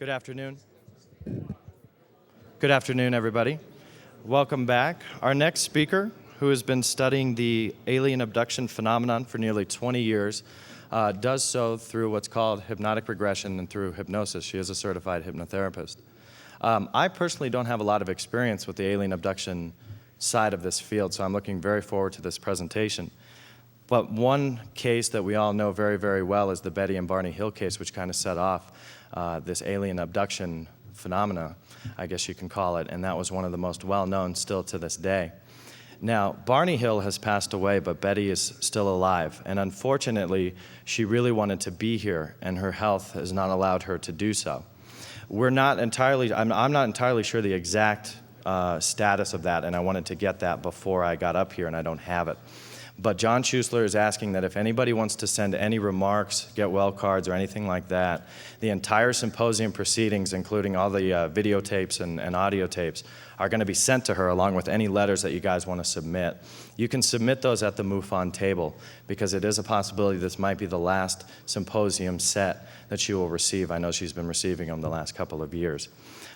Good afternoon. Good afternoon, everybody. Welcome back. Our next speaker, who has been studying the alien abduction phenomenon for nearly 20 years, does so through what's called hypnotic regression and through hypnosis. She is a certified hypnotherapist. I personally don't have a lot of experience with the alien abduction side of this field, so I'm looking very forward to this presentation. But one case that we all know very, very well is the Betty and Barney Hill case, which kind of set off this alien abduction phenomena, I guess you can call it, and that was one of the most well-known still to this day. Now, Barney Hill has passed away, but Betty is still alive, and unfortunately, she really wanted to be here, and her health has not allowed her to do so. I'm not entirely sure the exact status of that, and I wanted to get that before I got up here, and I don't have it. But John Schuessler is asking that if anybody wants to send any remarks, get well cards, or anything like that, the entire symposium proceedings, including all the videotapes and audio tapes, are going to be sent to her along with any letters that you guys want to submit. You can submit those at the MUFON table because it is a possibility this might be the last symposium set that she will receive. I know she's been receiving them the last couple of years.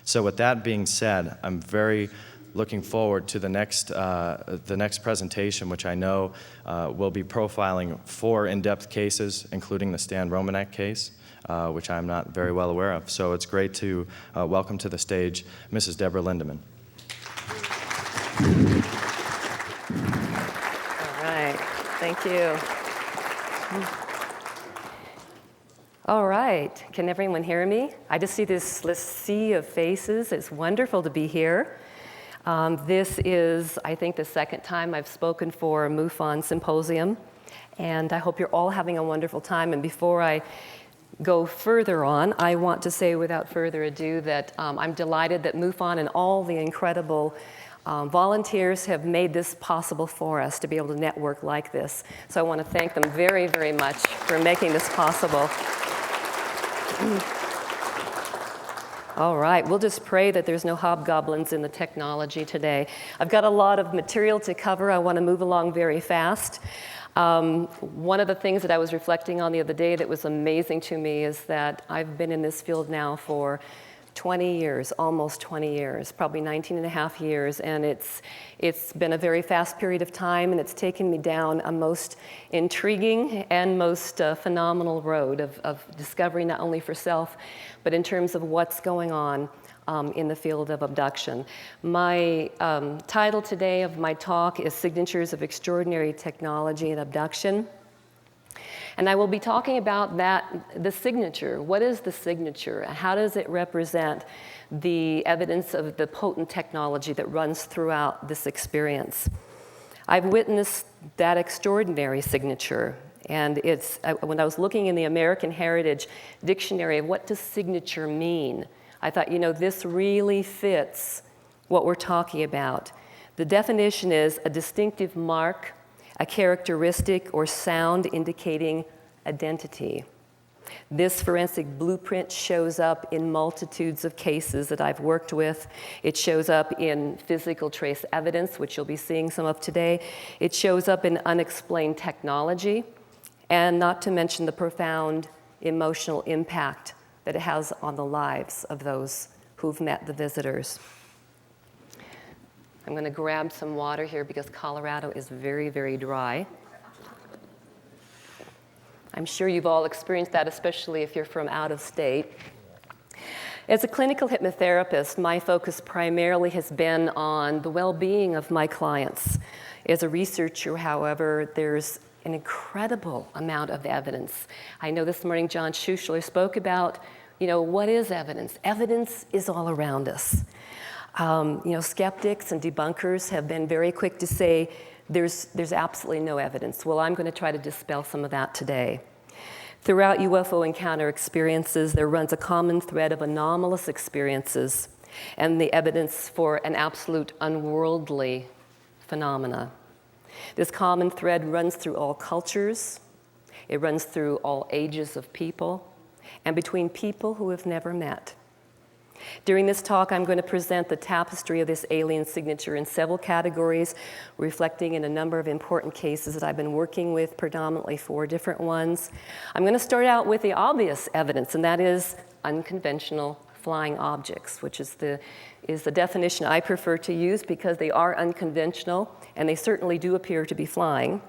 So with that being said, I'm very looking forward to the next presentation, which I know will be profiling 4 in-depth cases, including the Stan Romanek case, which I'm not very well aware of. So it's great to welcome to the stage Mrs. Deborah LINDEMANN. All right, thank you. All right, can everyone hear me? I just see this sea of faces. It's wonderful to be here. This is, I think, the second time I've spoken for a MUFON Symposium, and I hope you're all having a wonderful time. And before I go further on, I want to say without further ado that I'm delighted that MUFON and all the incredible volunteers have made this possible for us to be able to network like this. So I want to thank them very, very much for making this possible. All right, we'll just pray that there's no hobgoblins in the technology today. I've got a lot of material to cover. I want to move along very fast. One of the things that I was reflecting on the other day that was amazing to me is that I've been in this field now for 20 years, almost 20 years, probably 19 and a half years, and it's been a very fast period of time, and it's taken me down a most intriguing and most phenomenal road of discovery, not only for self, but in terms of what's going on in the field of abduction. My title today of my talk is Signatures of Extraordinary Technology and Abduction. And I will be talking about the signature. What is the signature? How does it represent the evidence of the potent technology that runs throughout this experience? I've witnessed that extraordinary signature. And when I was looking in the American Heritage Dictionary of what does signature mean, I thought, this really fits what we're talking about. The definition is a distinctive mark, a characteristic or sound indicating identity. This forensic blueprint shows up in multitudes of cases that I've worked with. It shows up in physical trace evidence, which you'll be seeing some of today. It shows up in unexplained technology, and not to mention the profound emotional impact that it has on the lives of those who've met the visitors. I'm going to grab some water here because Colorado is very, very dry. I'm sure you've all experienced that, especially if you're from out of state. As a clinical hypnotherapist, my focus primarily has been on the well-being of my clients. As a researcher, however, there's an incredible amount of evidence. I know this morning John Schuessler spoke about, what is evidence? Evidence is all around us. Skeptics and debunkers have been very quick to say there's absolutely no evidence. Well, I'm going to try to dispel some of that today. Throughout UFO encounter experiences, there runs a common thread of anomalous experiences and the evidence for an absolute unworldly phenomena. This common thread runs through all cultures, it runs through all ages of people, and between people who have never met. During this talk, I'm going to present the tapestry of this alien signature in several categories, reflecting in a number of important cases that I've been working with, predominantly 4 different ones. I'm going to start out with the obvious evidence, and that is unconventional flying objects, which is the definition I prefer to use because they are unconventional and they certainly do appear to be flying.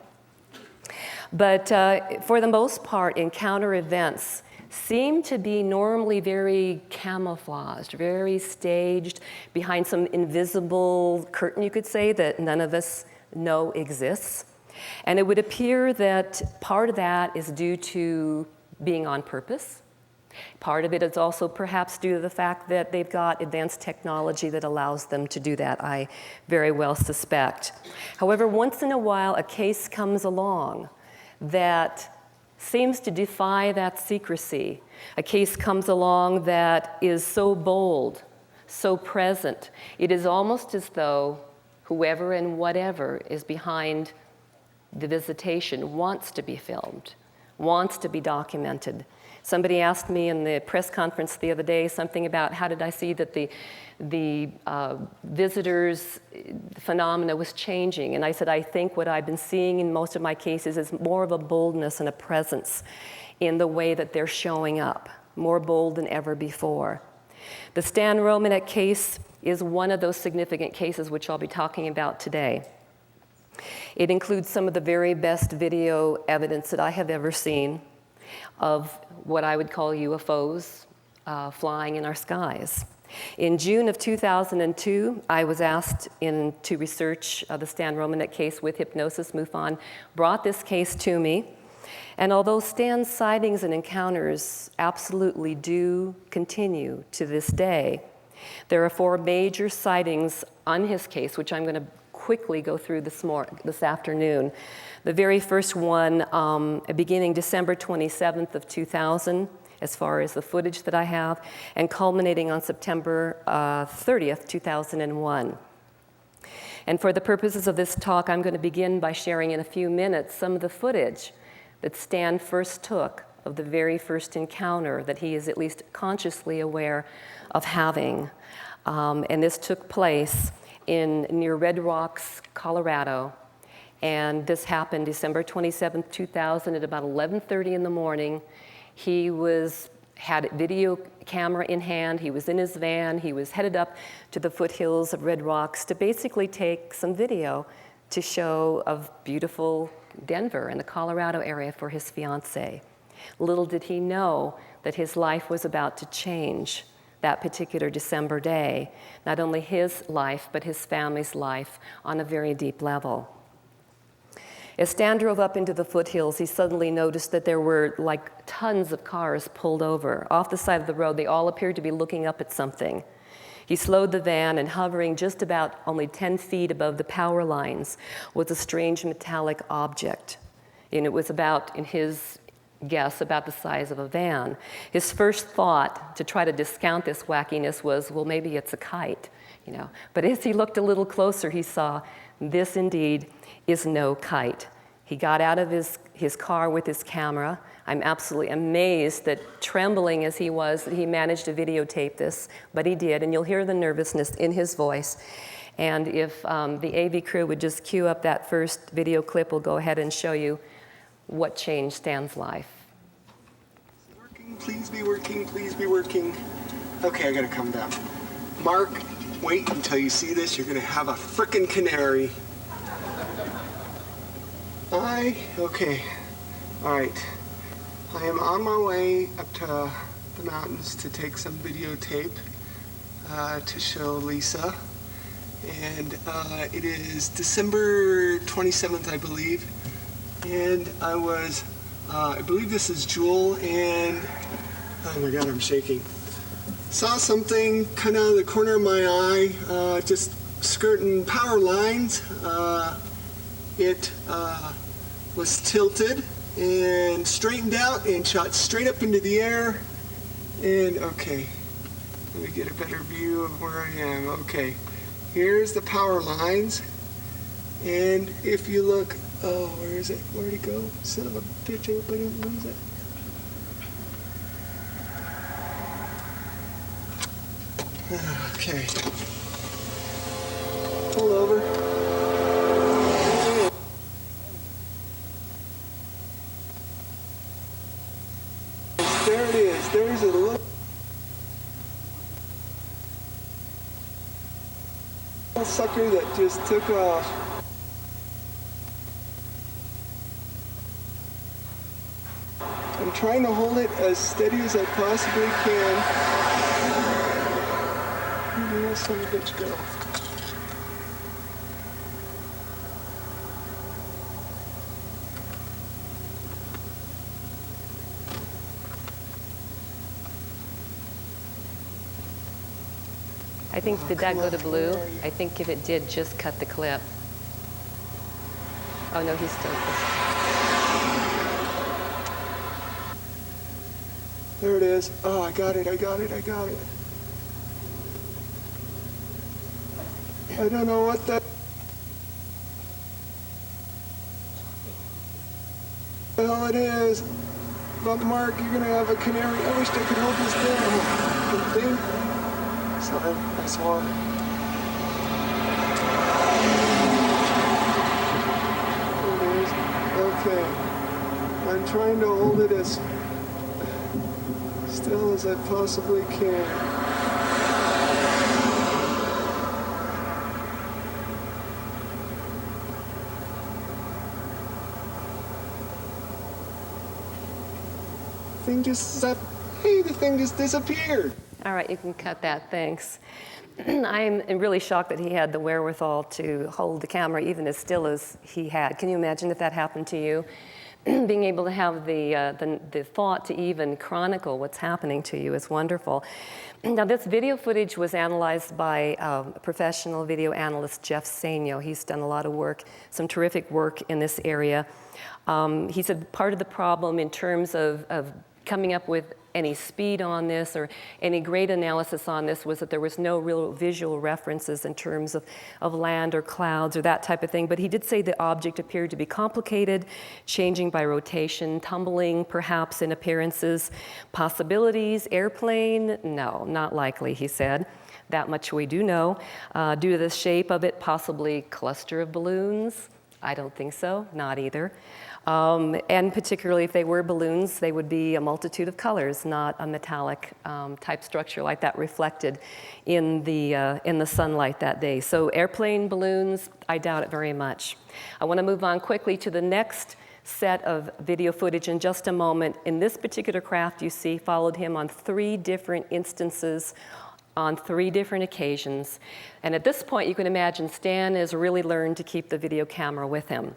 But for the most part, encounter events seem to be normally very camouflaged, very staged, behind some invisible curtain, you could say, that none of us know exists. And it would appear that part of that is due to being on purpose. Part of it is also perhaps due to the fact that they've got advanced technology that allows them to do that, I very well suspect. However, once in a while, a case comes along that seems to defy that secrecy. A case comes along that is so bold, so present. It is almost as though whoever and whatever is behind the visitation wants to be filmed, wants to be documented. Somebody asked me in the press conference the other day something about how did I see that the visitors' phenomena was changing. And I said, I think what I've been seeing in most of my cases is more of a boldness and a presence in the way that they're showing up, more bold than ever before. The Stan Romanek case is one of those significant cases which I'll be talking about today. It includes some of the very best video evidence that I have ever seen of what I would call UFOs flying in our skies. In June of 2002, I was asked to research the Stan Romanek case with hypnosis. MUFON brought this case to me. And although Stan's sightings and encounters absolutely do continue to this day, there are 4 major sightings on his case, which I'm going to quickly go through this afternoon. The very first one, beginning December 27th of 2000, as far as the footage that I have, and culminating on September 30th, 2001. And for the purposes of this talk, I'm going to begin by sharing in a few minutes some of the footage that Stan first took of the very first encounter that he is at least consciously aware of having. And this took place near Red Rocks, Colorado. And this happened December 27, 2000 at about 11:30 in the morning. He had a video camera in hand. He was in his van. He was headed up to the foothills of Red Rocks to basically take some video to show of beautiful Denver and the Colorado area for his fiancée. Little did he know that his life was about to change that particular December day. Not only his life, but his family's life on a very deep level. As Stan drove up into the foothills, he suddenly noticed that there were like tons of cars pulled over. Off the side of the road, they all appeared to be looking up at something. He slowed the van, and hovering just about only 10 feet above the power lines was a strange metallic object. And it was about, in his guess, about the size of a van. His first thought to try to discount this wackiness was, well, maybe it's a kite, you know. But as he looked a little closer, he saw this indeed is no kite. He got out of his car with his camera. I'm absolutely amazed that, trembling as he was, that he managed to videotape this, but he did, and you'll hear the nervousness in his voice. And if the AV crew would just cue up that first video clip, we'll go ahead and show you what changed Stan's life. Working, please be working, please be working. Okay, I gotta calm down. Mark, wait until you see this. You're gonna have a frickin' canary. Okay, all right. I am on my way up to the mountains to take some videotape to show Lisa. And it is December 27th, I believe. And I believe this is Jewel, and oh my God, I'm shaking. Saw something kind of out of the corner of my eye, just skirting power lines. It was tilted and straightened out and shot straight up into the air. And okay, let me get a better view of where I am. Okay, here's the power lines. And if you look, oh, where is it? Where'd it go? Son of a bitch, I hope I didn't lose it. Okay. Pull over. There it is. There's a little. sucker that just took off. I'm trying to hold it as steady as I possibly can. Where did that son of a bitch go? I think, did that go to blue? I think if it did, just cut the clip. Oh no, he's still. There it is. Oh, I got it. I don't know what the hell it is. But Mark, you're gonna have a canary. I wish I could hold this down. The thing. Sorry, I swore. There it is. Okay. I'm trying to hold it as still as I possibly can. The thing just disappeared. All right, you can cut that, thanks. I'm really shocked that he had the wherewithal to hold the camera even as still as he had. Can you imagine if that happened to you? Being able to have the thought to even chronicle what's happening to you is wonderful. Now, this video footage was analyzed by professional video analyst Jeff Sainio. He's done a lot of work, some terrific work in this area. He said part of the problem in terms of coming up with any speed on this or any great analysis on this was that there was no real visual references in terms of land or clouds or that type of thing. But he did say the object appeared to be complicated, changing by rotation, tumbling perhaps in appearances. Possibilities, airplane? No, not likely, he said. That much we do know. Due to the shape of it, possibly cluster of balloons? I don't think so, not either. And particularly if they were balloons, they would be a multitude of colors, not a metallic type structure like that reflected in the sunlight that day. So airplane, balloons, I doubt it very much. I want to move on quickly to the next set of video footage in just a moment. In this particular craft, you see, followed him on 3 different instances on 3 different occasions. And at this point, you can imagine Stan has really learned to keep the video camera with him.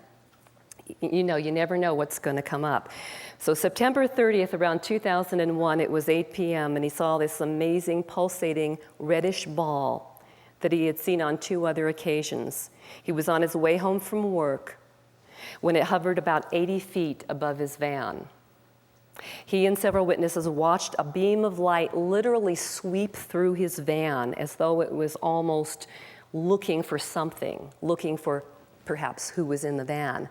You know, you never know what's going to come up. So September 30th, around 2001, it was 8 p.m., and he saw this amazing pulsating reddish ball that he had seen on 2 other occasions. He was on his way home from work when it hovered about 80 feet above his van. He and several witnesses watched a beam of light literally sweep through his van as though it was almost looking for something, looking for perhaps who was in the van.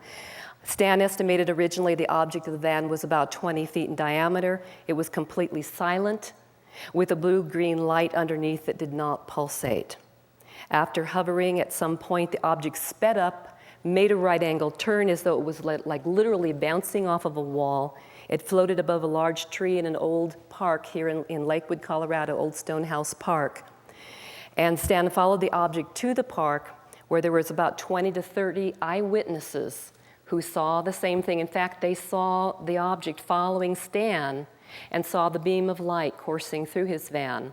Stan estimated originally the object of the van was about 20 feet in diameter. It was completely silent, with a blue-green light underneath that did not pulsate. After hovering at some point, the object sped up, made a right-angle turn as though it was like literally bouncing off of a wall. It floated above a large tree in an old park here in Lakewood, Colorado, Old Stone House Park. And Stan followed the object to the park, where there was about 20 to 30 eyewitnesses who saw the same thing. In fact, they saw the object following Stan and saw the beam of light coursing through his van.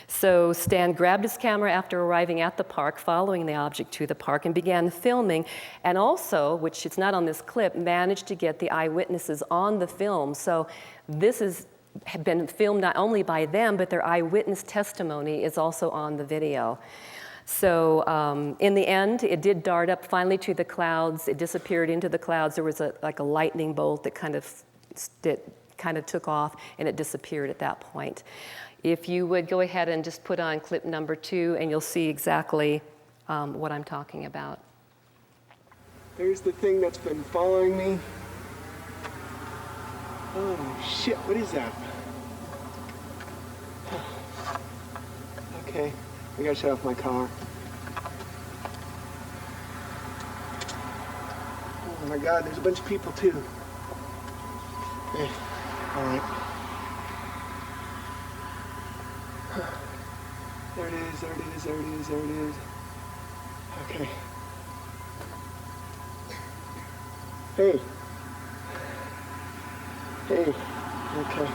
So Stan grabbed his camera after arriving at the park, following the object to the park, and began filming, and also, which is not on this clip, managed to get the eyewitnesses on the film. So this had been filmed not only by them, but their eyewitness testimony is also on the video. So in the end, it did dart up finally to the clouds. It disappeared into the clouds. There was like a lightning bolt that kind of took off, and it disappeared at that point. If you would go ahead and just put on clip number 2, and you'll see exactly what I'm talking about. There's the thing that's been following me. Oh shit, what is that? Okay. I gotta shut off my car. Oh my God, there's a bunch of people too. Hey, all right. There it is, there it is, there it is, there it is. Okay. Hey. Hey. Okay.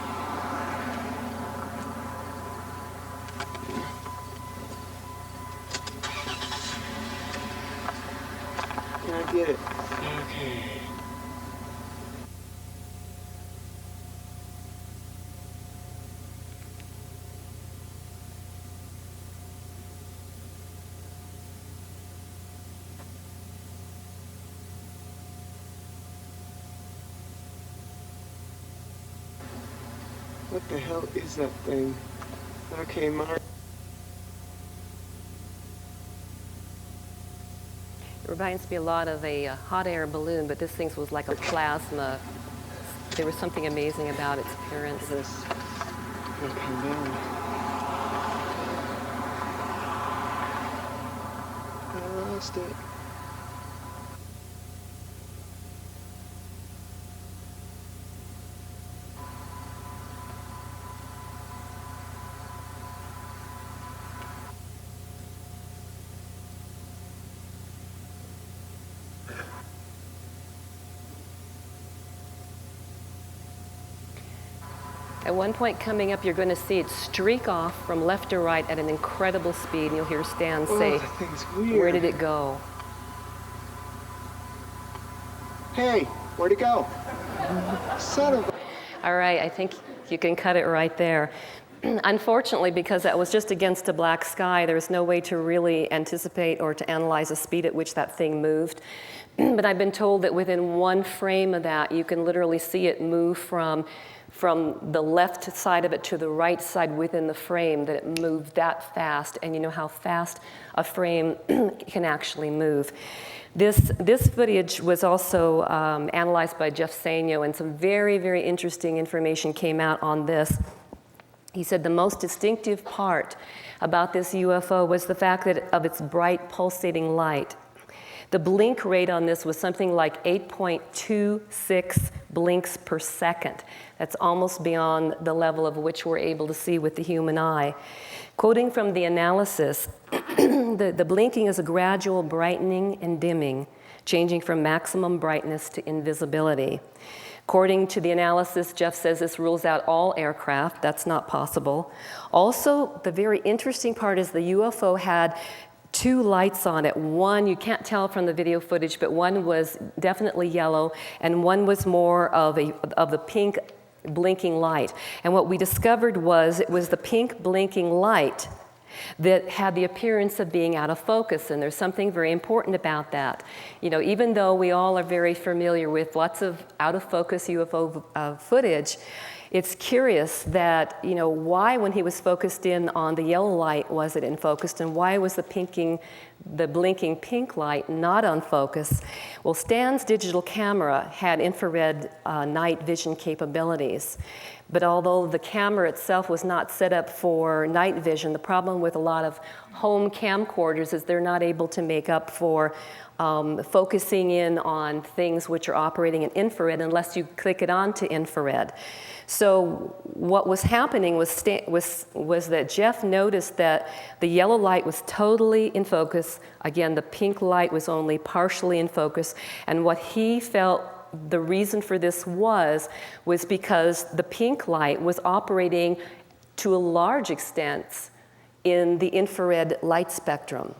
Can I get it? Okay. What the hell is that thing? Okay, Mark. It reminds me a lot of a hot air balloon, but this thing was like a plasma. There was something amazing about its appearance. This will come down. I lost it. At one point coming up, you're going to see it streak off from left to right at an incredible speed, and you'll hear Stan say, that thing's weird. "Where did it go?" Hey, where'd it go? Son of a... All right, I think you can cut it right there. Unfortunately, because that was just against a black sky, there's no way to really anticipate or to analyze the speed at which that thing moved. But I've been told that within one frame of that, you can literally see it move from the left side of it to the right side within the frame, that it moved that fast. And you know how fast a frame can actually move. This footage was also analyzed by Jeff Sanyo, and some very, very interesting information came out on this. He said the most distinctive part about this UFO was the fact that of its bright pulsating light. The blink rate on this was something like 8.26 blinks per second. That's almost beyond the level of which we're able to see with the human eye. Quoting from the analysis, the blinking is a gradual brightening and dimming, changing from maximum brightness to invisibility. According to the analysis, Jeff says this rules out all aircraft. That's not possible. Also, the very interesting part is the UFO had two lights on it. One, you can't tell from the video footage, but one was definitely yellow, and one was more of the pink blinking light. And what we discovered was it was the pink blinking light that had the appearance of being out of focus, and there's something very important about that. You know, even though we all are very familiar with lots of out of focus UFO footage, it's curious that, you know, why when he was focused in on the yellow light was it in focus, and why was the blinking pink light not on focus? Well, Stan's digital camera had infrared night vision capabilities. But although the camera itself was not set up for night vision, the problem with a lot of home camcorders is they're not able to make up for focusing in on things which are operating in infrared unless you click it onto infrared. So what was happening was that Jeff noticed that the yellow light was totally in focus. Again, the pink light was only partially in focus. And what he felt the reason for this was because the pink light was operating to a large extent in the infrared light spectrum.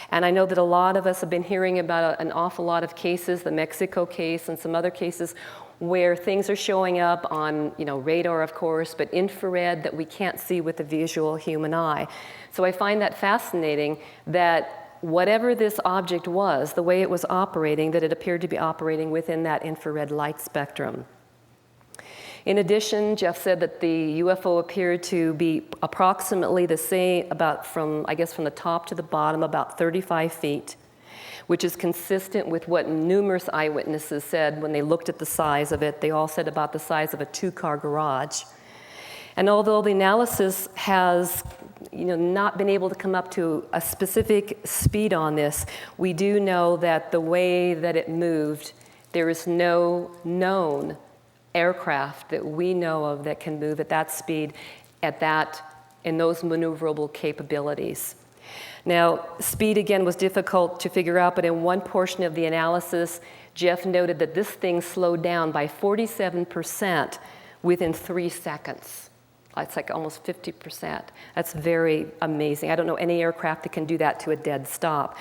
And I know that a lot of us have been hearing about an awful lot of cases, the Mexico case and some other cases, where things are showing up on, you know, radar, of course, but infrared that we can't see with the visual human eye. So I find that fascinating that whatever this object was, the way it was operating, that it appeared to be operating within that infrared light spectrum. In addition, Jeff said that the UFO appeared to be approximately the same, about from the top to the bottom, about 35 feet, which is consistent with what numerous eyewitnesses said when they looked at the size of it. They all said about the size of a two-car garage. And although the analysis has, you know, not been able to come up to a specific speed on this, we do know that the way that it moved, there is no known aircraft that we know of that can move at that speed, in those maneuverable capabilities. Now, speed again was difficult to figure out, but in one portion of the analysis, Jeff noted that this thing slowed down by 47% within 3 seconds. It's like almost 50%. That's very amazing. I don't know any aircraft that can do that to a dead stop.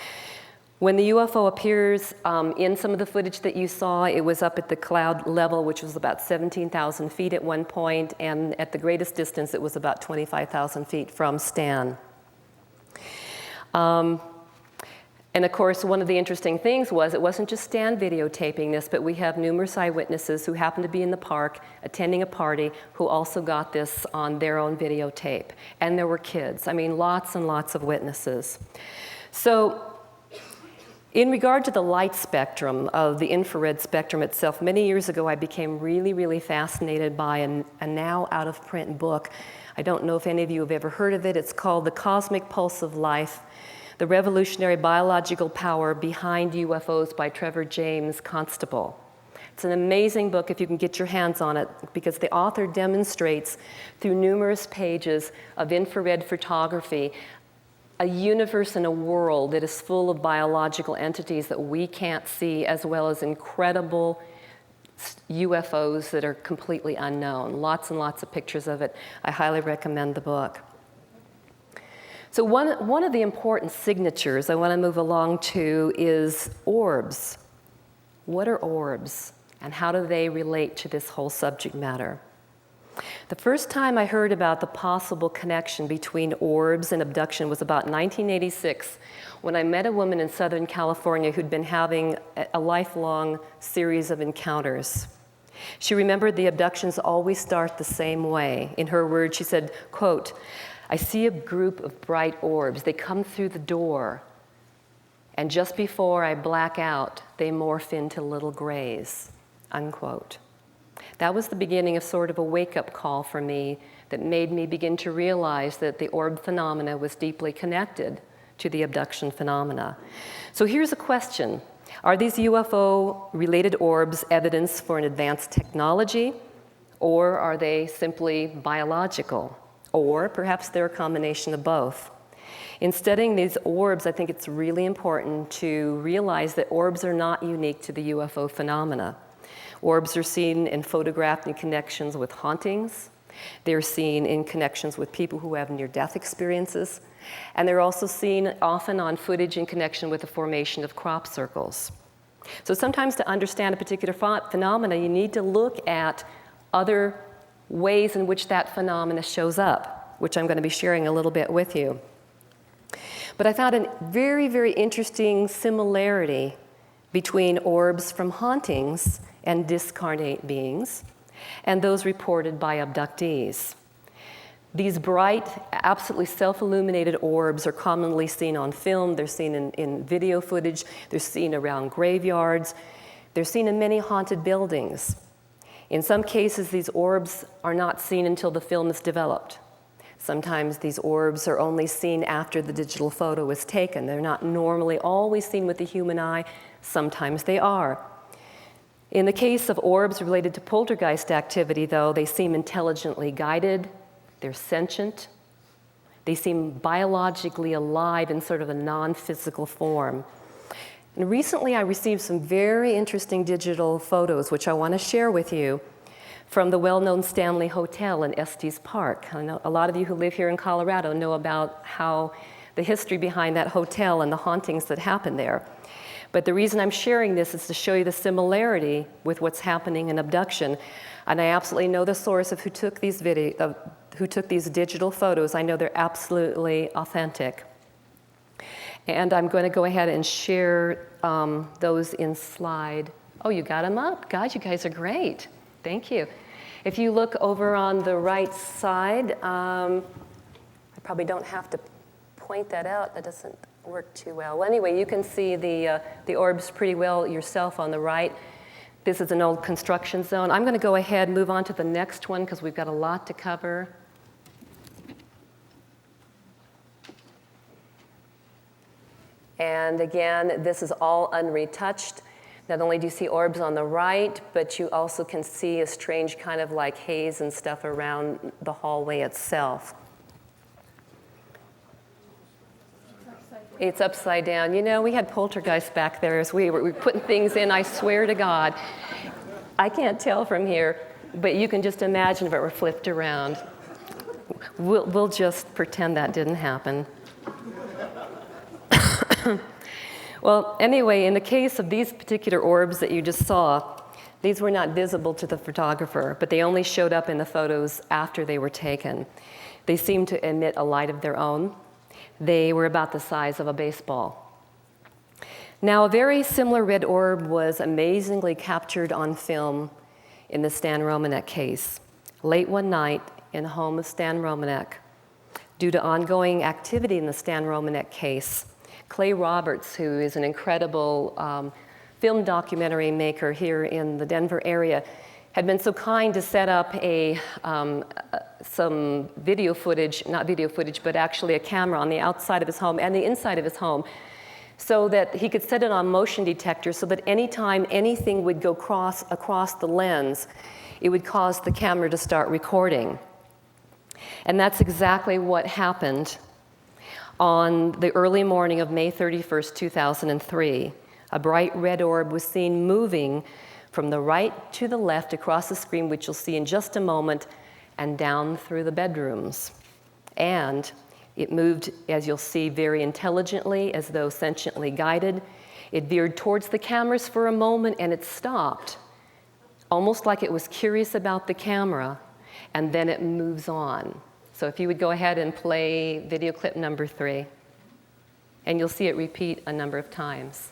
When the UFO appears in some of the footage that you saw, it was up at the cloud level, which was about 17,000 feet at one point, and at the greatest distance, it was about 25,000 feet from Stan. And of course, one of the interesting things was it wasn't just Stan videotaping this, but we have numerous eyewitnesses who happened to be in the park attending a party who also got this on their own videotape. And there were kids. I mean, lots and lots of witnesses. So in regard to the light spectrum of the infrared spectrum itself, many years ago I became really, really fascinated by a now out-of-print book. I don't know if any of you have ever heard of it. It's called The Cosmic Pulse of Life: The Revolutionary Biological Power Behind UFOs by Trevor James Constable. It's an amazing book if you can get your hands on it, because the author demonstrates through numerous pages of infrared photography a universe and a world that is full of biological entities that we can't see, as well as incredible UFOs that are completely unknown. Lots and lots of pictures of it. I highly recommend the book. So one of the important signatures I want to move along to is orbs. What are orbs, and how do they relate to this whole subject matter? The first time I heard about the possible connection between orbs and abduction was about 1986, when I met a woman in Southern California who'd been having a lifelong series of encounters. She remembered the abductions always start the same way. In her words, she said, quote, "I see a group of bright orbs. They come through the door, and just before I black out, they morph into little grays," unquote. That was the beginning of sort of a wake-up call for me that made me begin to realize that the orb phenomena was deeply connected to the abduction phenomena. So here's a question. Are these UFO-related orbs evidence for an advanced technology, or are they simply biological? Or perhaps they're a combination of both. In studying these orbs, I think it's really important to realize that orbs are not unique to the UFO phenomena. Orbs are seen and photographed in connections with hauntings. They're seen in connections with people who have near-death experiences. And they're also seen often on footage in connection with the formation of crop circles. So sometimes to understand a particular phenomena, you need to look at other ways in which that phenomena shows up, which I'm going to be sharing a little bit with you. But I found a very, very interesting similarity between orbs from hauntings and discarnate beings and those reported by abductees. These bright, absolutely self-illuminated orbs are commonly seen on film. They're seen in video footage. They're seen around graveyards. They're seen in many haunted buildings. In some cases, these orbs are not seen until the film is developed. Sometimes these orbs are only seen after the digital photo is taken. They're not normally always seen with the human eye. Sometimes they are. In the case of orbs related to poltergeist activity, though, they seem intelligently guided. They're sentient. They seem biologically alive in sort of a non-physical form. And recently I received some very interesting digital photos, which I want to share with you, from the well-known Stanley Hotel in Estes Park. I know a lot of you who live here in Colorado know about how the history behind that hotel and the hauntings that happen there. But the reason I'm sharing this is to show you the similarity with what's happening in abduction. And I absolutely know the source of who took these digital photos. I know they're absolutely authentic. And I'm going to go ahead and share those in slide. Oh, you got them up? God, you guys are great. Thank you. If you look over on the right side, I probably don't have to point that out. That doesn't work too well. Well, anyway, you can see the orbs pretty well yourself on the right. This is an old construction zone. I'm going to go ahead and move on to the next one because we've got a lot to cover. And again, this is all unretouched. Not only do you see orbs on the right, but you also can see a strange kind of like haze and stuff around the hallway itself. Upside It's upside down. You know, we had poltergeists back there as we were putting things in, I swear to God. I can't tell from here, but you can just imagine if it were flipped around. We'll just pretend that didn't happen. Well, anyway, in the case of these particular orbs that you just saw, these were not visible to the photographer, but they only showed up in the photos after they were taken. They seemed to emit a light of their own. They were about the size of a baseball. Now, a very similar red orb was amazingly captured on film in the Stan Romanek case. Late one night in the home of Stan Romanek, due to ongoing activity in the Stan Romanek case, Clay Roberts, who is an incredible film documentary maker here in the Denver area, had been so kind to set up some video footage, not video footage, but actually a camera on the outside of his home and the inside of his home, so that he could set it on motion detector so that anytime anything would go across the lens, it would cause the camera to start recording. And that's exactly what happened on the early morning of May 31st, 2003. A bright red orb was seen moving from the right to the left across the screen, which you'll see in just a moment, and down through the bedrooms. And it moved, as you'll see, very intelligently, as though sentiently guided. It veered towards the cameras for a moment, and it stopped, almost like it was curious about the camera, and then it moves on. So if you would go ahead and play video clip number 3, and you'll see it repeat a number of times.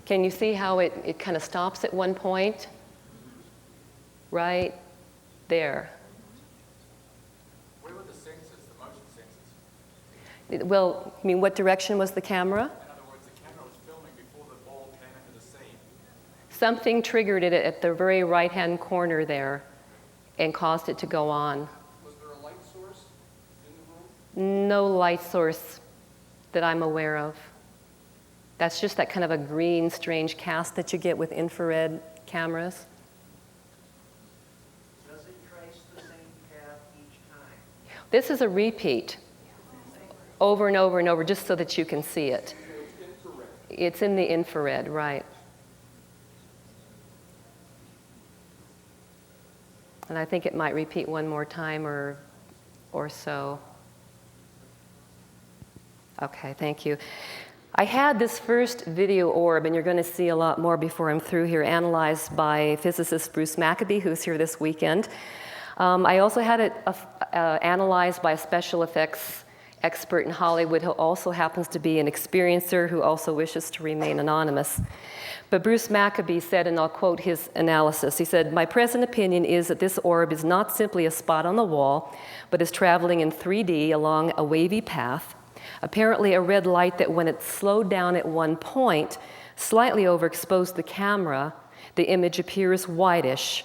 Can you see how it kind of stops at one point? Right there. Where were the sensors, the motion sensors? Well, I mean, what direction was the camera? In other words, the camera was filming before the ball came into the scene. Something triggered it at the very right-hand corner there and caused it to go on. Was there a light source in the room? No light source that I'm aware of. That's just that kind of a green, strange cast that you get with infrared cameras. Does it trace the same path each time? This is a repeat over and over and over, just so that you can see it. It's in the infrared, right. And I think it might repeat one more time or so. Okay, thank you. I had this first video orb, and you're going to see a lot more before I'm through here, analyzed by physicist Bruce Maccabee, who's here this weekend. I also had it analyzed by a special effects expert in Hollywood who also happens to be an experiencer who also wishes to remain anonymous. But Bruce Maccabee said, and I'll quote his analysis, he said, "My present opinion is that this orb is not simply a spot on the wall, but is traveling in 3D along a wavy path. Apparently a red light that when it slowed down at one point, slightly overexposed the camera, the image appears whitish."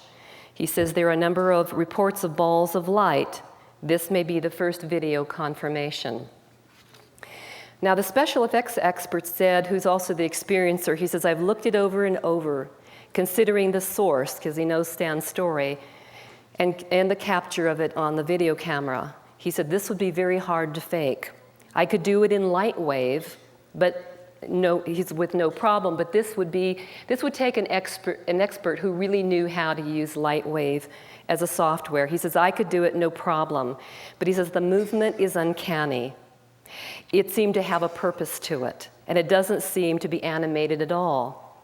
He says there are a number of reports of balls of light. This may be the first video confirmation. Now the special effects expert said, who's also the experiencer, he says, "I've looked it over and over, considering the source," because he knows Stan's story, and the capture of it on the video camera. He said, "This would be very hard to fake. I could do it in light wave, but he's with no problem, but this would take an expert who really knew how to use light wave as a software." He says, "I could do it no problem," but he says the movement is uncanny. It seemed to have a purpose to it, and it doesn't seem to be animated at all.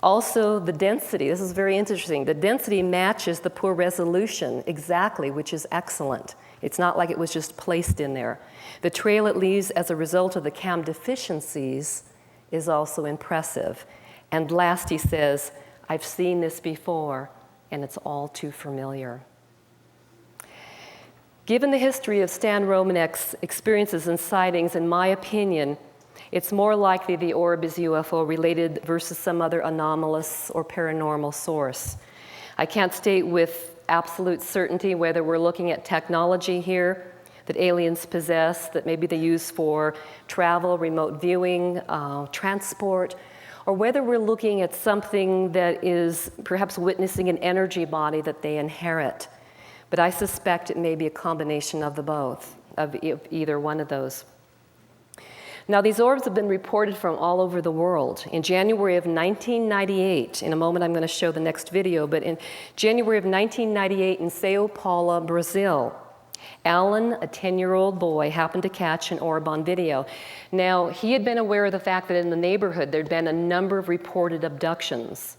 Also, the density, this is very interesting, the density matches the poor resolution exactly, which is excellent. It's not like it was just placed in there. The trail it leaves as a result of the cam deficiencies is also impressive. And last, he says, "I've seen this before, and it's all too familiar." Given the history of Stan Romanek's experiences and sightings, in my opinion, it's more likely the orb is UFO related versus some other anomalous or paranormal source. I can't state with absolute certainty, whether we're looking at technology here that aliens possess, that maybe they use for travel, remote viewing, transport, or whether we're looking at something that is perhaps witnessing an energy body that they inherit. But I suspect it may be a combination of the both, of either one of those. Now, these orbs have been reported from all over the world. In January of 1998, in a moment I'm going to show the next video, but in January of 1998 in Sao Paulo, Brazil, Alan, a 10-year-old boy, happened to catch an orb on video. Now, he had been aware of the fact that in the neighborhood there'd been a number of reported abductions.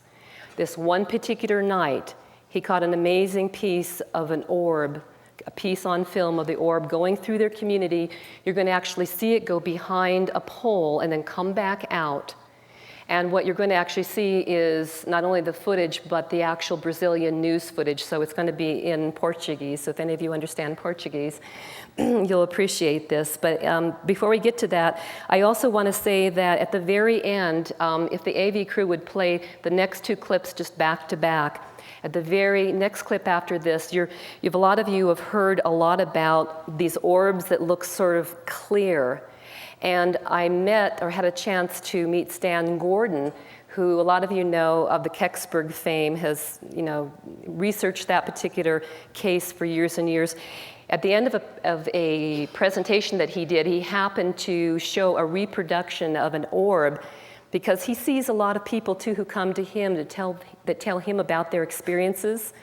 This one particular night, he caught an amazing piece of an orb, a piece on film of the orb going through their community. You're going to actually see it go behind a pole and then come back out. And what you're going to actually see is not only the footage, but the actual Brazilian news footage. So it's going to be in Portuguese. So if any of you understand Portuguese, you'll appreciate this. But before we get to that, I also want to say that at the very end, if the AV crew would play the next two clips just back to back, at the very next clip after this, a lot of you have heard a lot about these orbs that look sort of clear. And I met or had a chance to meet Stan Gordon, who a lot of you know of the Kecksburg fame, has researched that particular case for years and years. At the end of a presentation that he did, he happened to show a reproduction of an orb, because he sees a lot of people too who come to him that tell him about their experiences.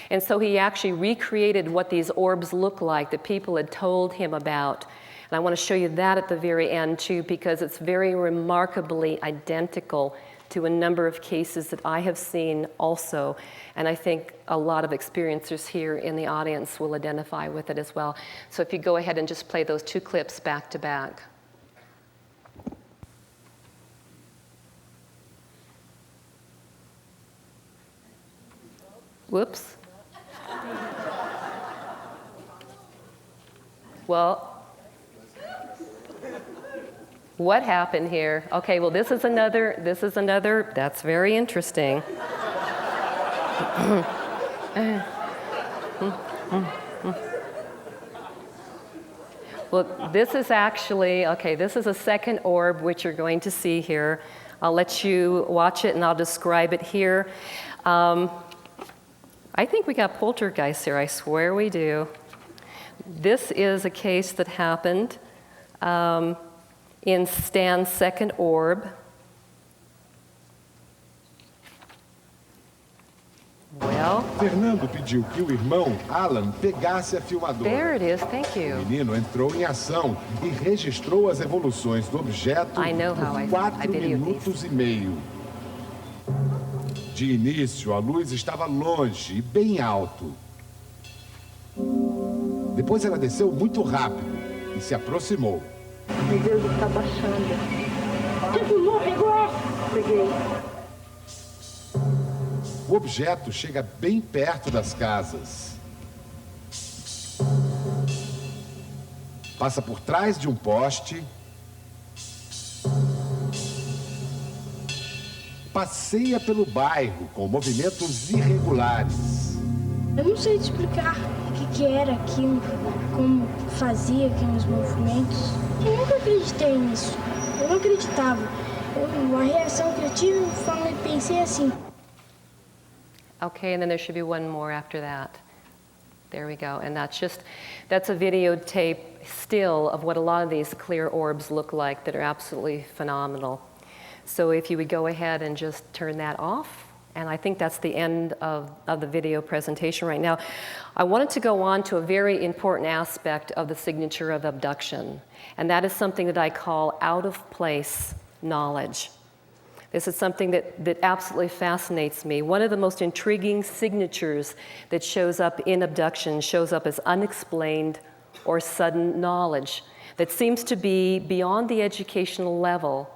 And so he actually recreated what these orbs look like that people had told him about. And I want to show you that at the very end too, because it's very remarkably identical to a number of cases that I have seen also. And I think a lot of experiencers here in the audience will identify with it as well. So if you go ahead and just play those two clips back to back. Whoops. Well, what happened here? Okay, well, this is another, that's very interesting. Well, this is actually, okay, this is a second orb which you're going to see here. I'll let you watch it and I'll describe it here. I think we got poltergeists here, I swear we do. This is a case that happened in Stan's second orb. Well, Fernando pediu que o irmão, Alan, pegasse a filmadora. There it is, thank you. O menino entrou em ação e registrou as evoluções do objeto por 4 minutos e meio. De início, a luz estava longe e bem alto. Depois ela desceu muito rápido e se aproximou. Meu Deus, está baixando. Você filmou? Pegou essa? Peguei. O objeto chega bem perto das casas. Passa por trás de um poste. Passeia pelo bairro com movimentos irregulares. Eu não sei te explicar o que era aquilo, como fazia aqueles movimentos. Eu nunca acreditei nisso. Eu não acreditava. A reação que eu tive, eu pensei assim. Okay, and then there should be one more after that. There we go. And that's a videotape still of what a lot of these clear orbs look like that are absolutely phenomenal. So if you would go ahead and just turn that off, and I think that's the end of the video presentation right now. I wanted to go on to a very important aspect of the signature of abduction, and that is something that I call out-of-place knowledge. This is something that absolutely fascinates me. One of the most intriguing signatures that shows up in abduction shows up as unexplained or sudden knowledge that seems to be beyond the educational level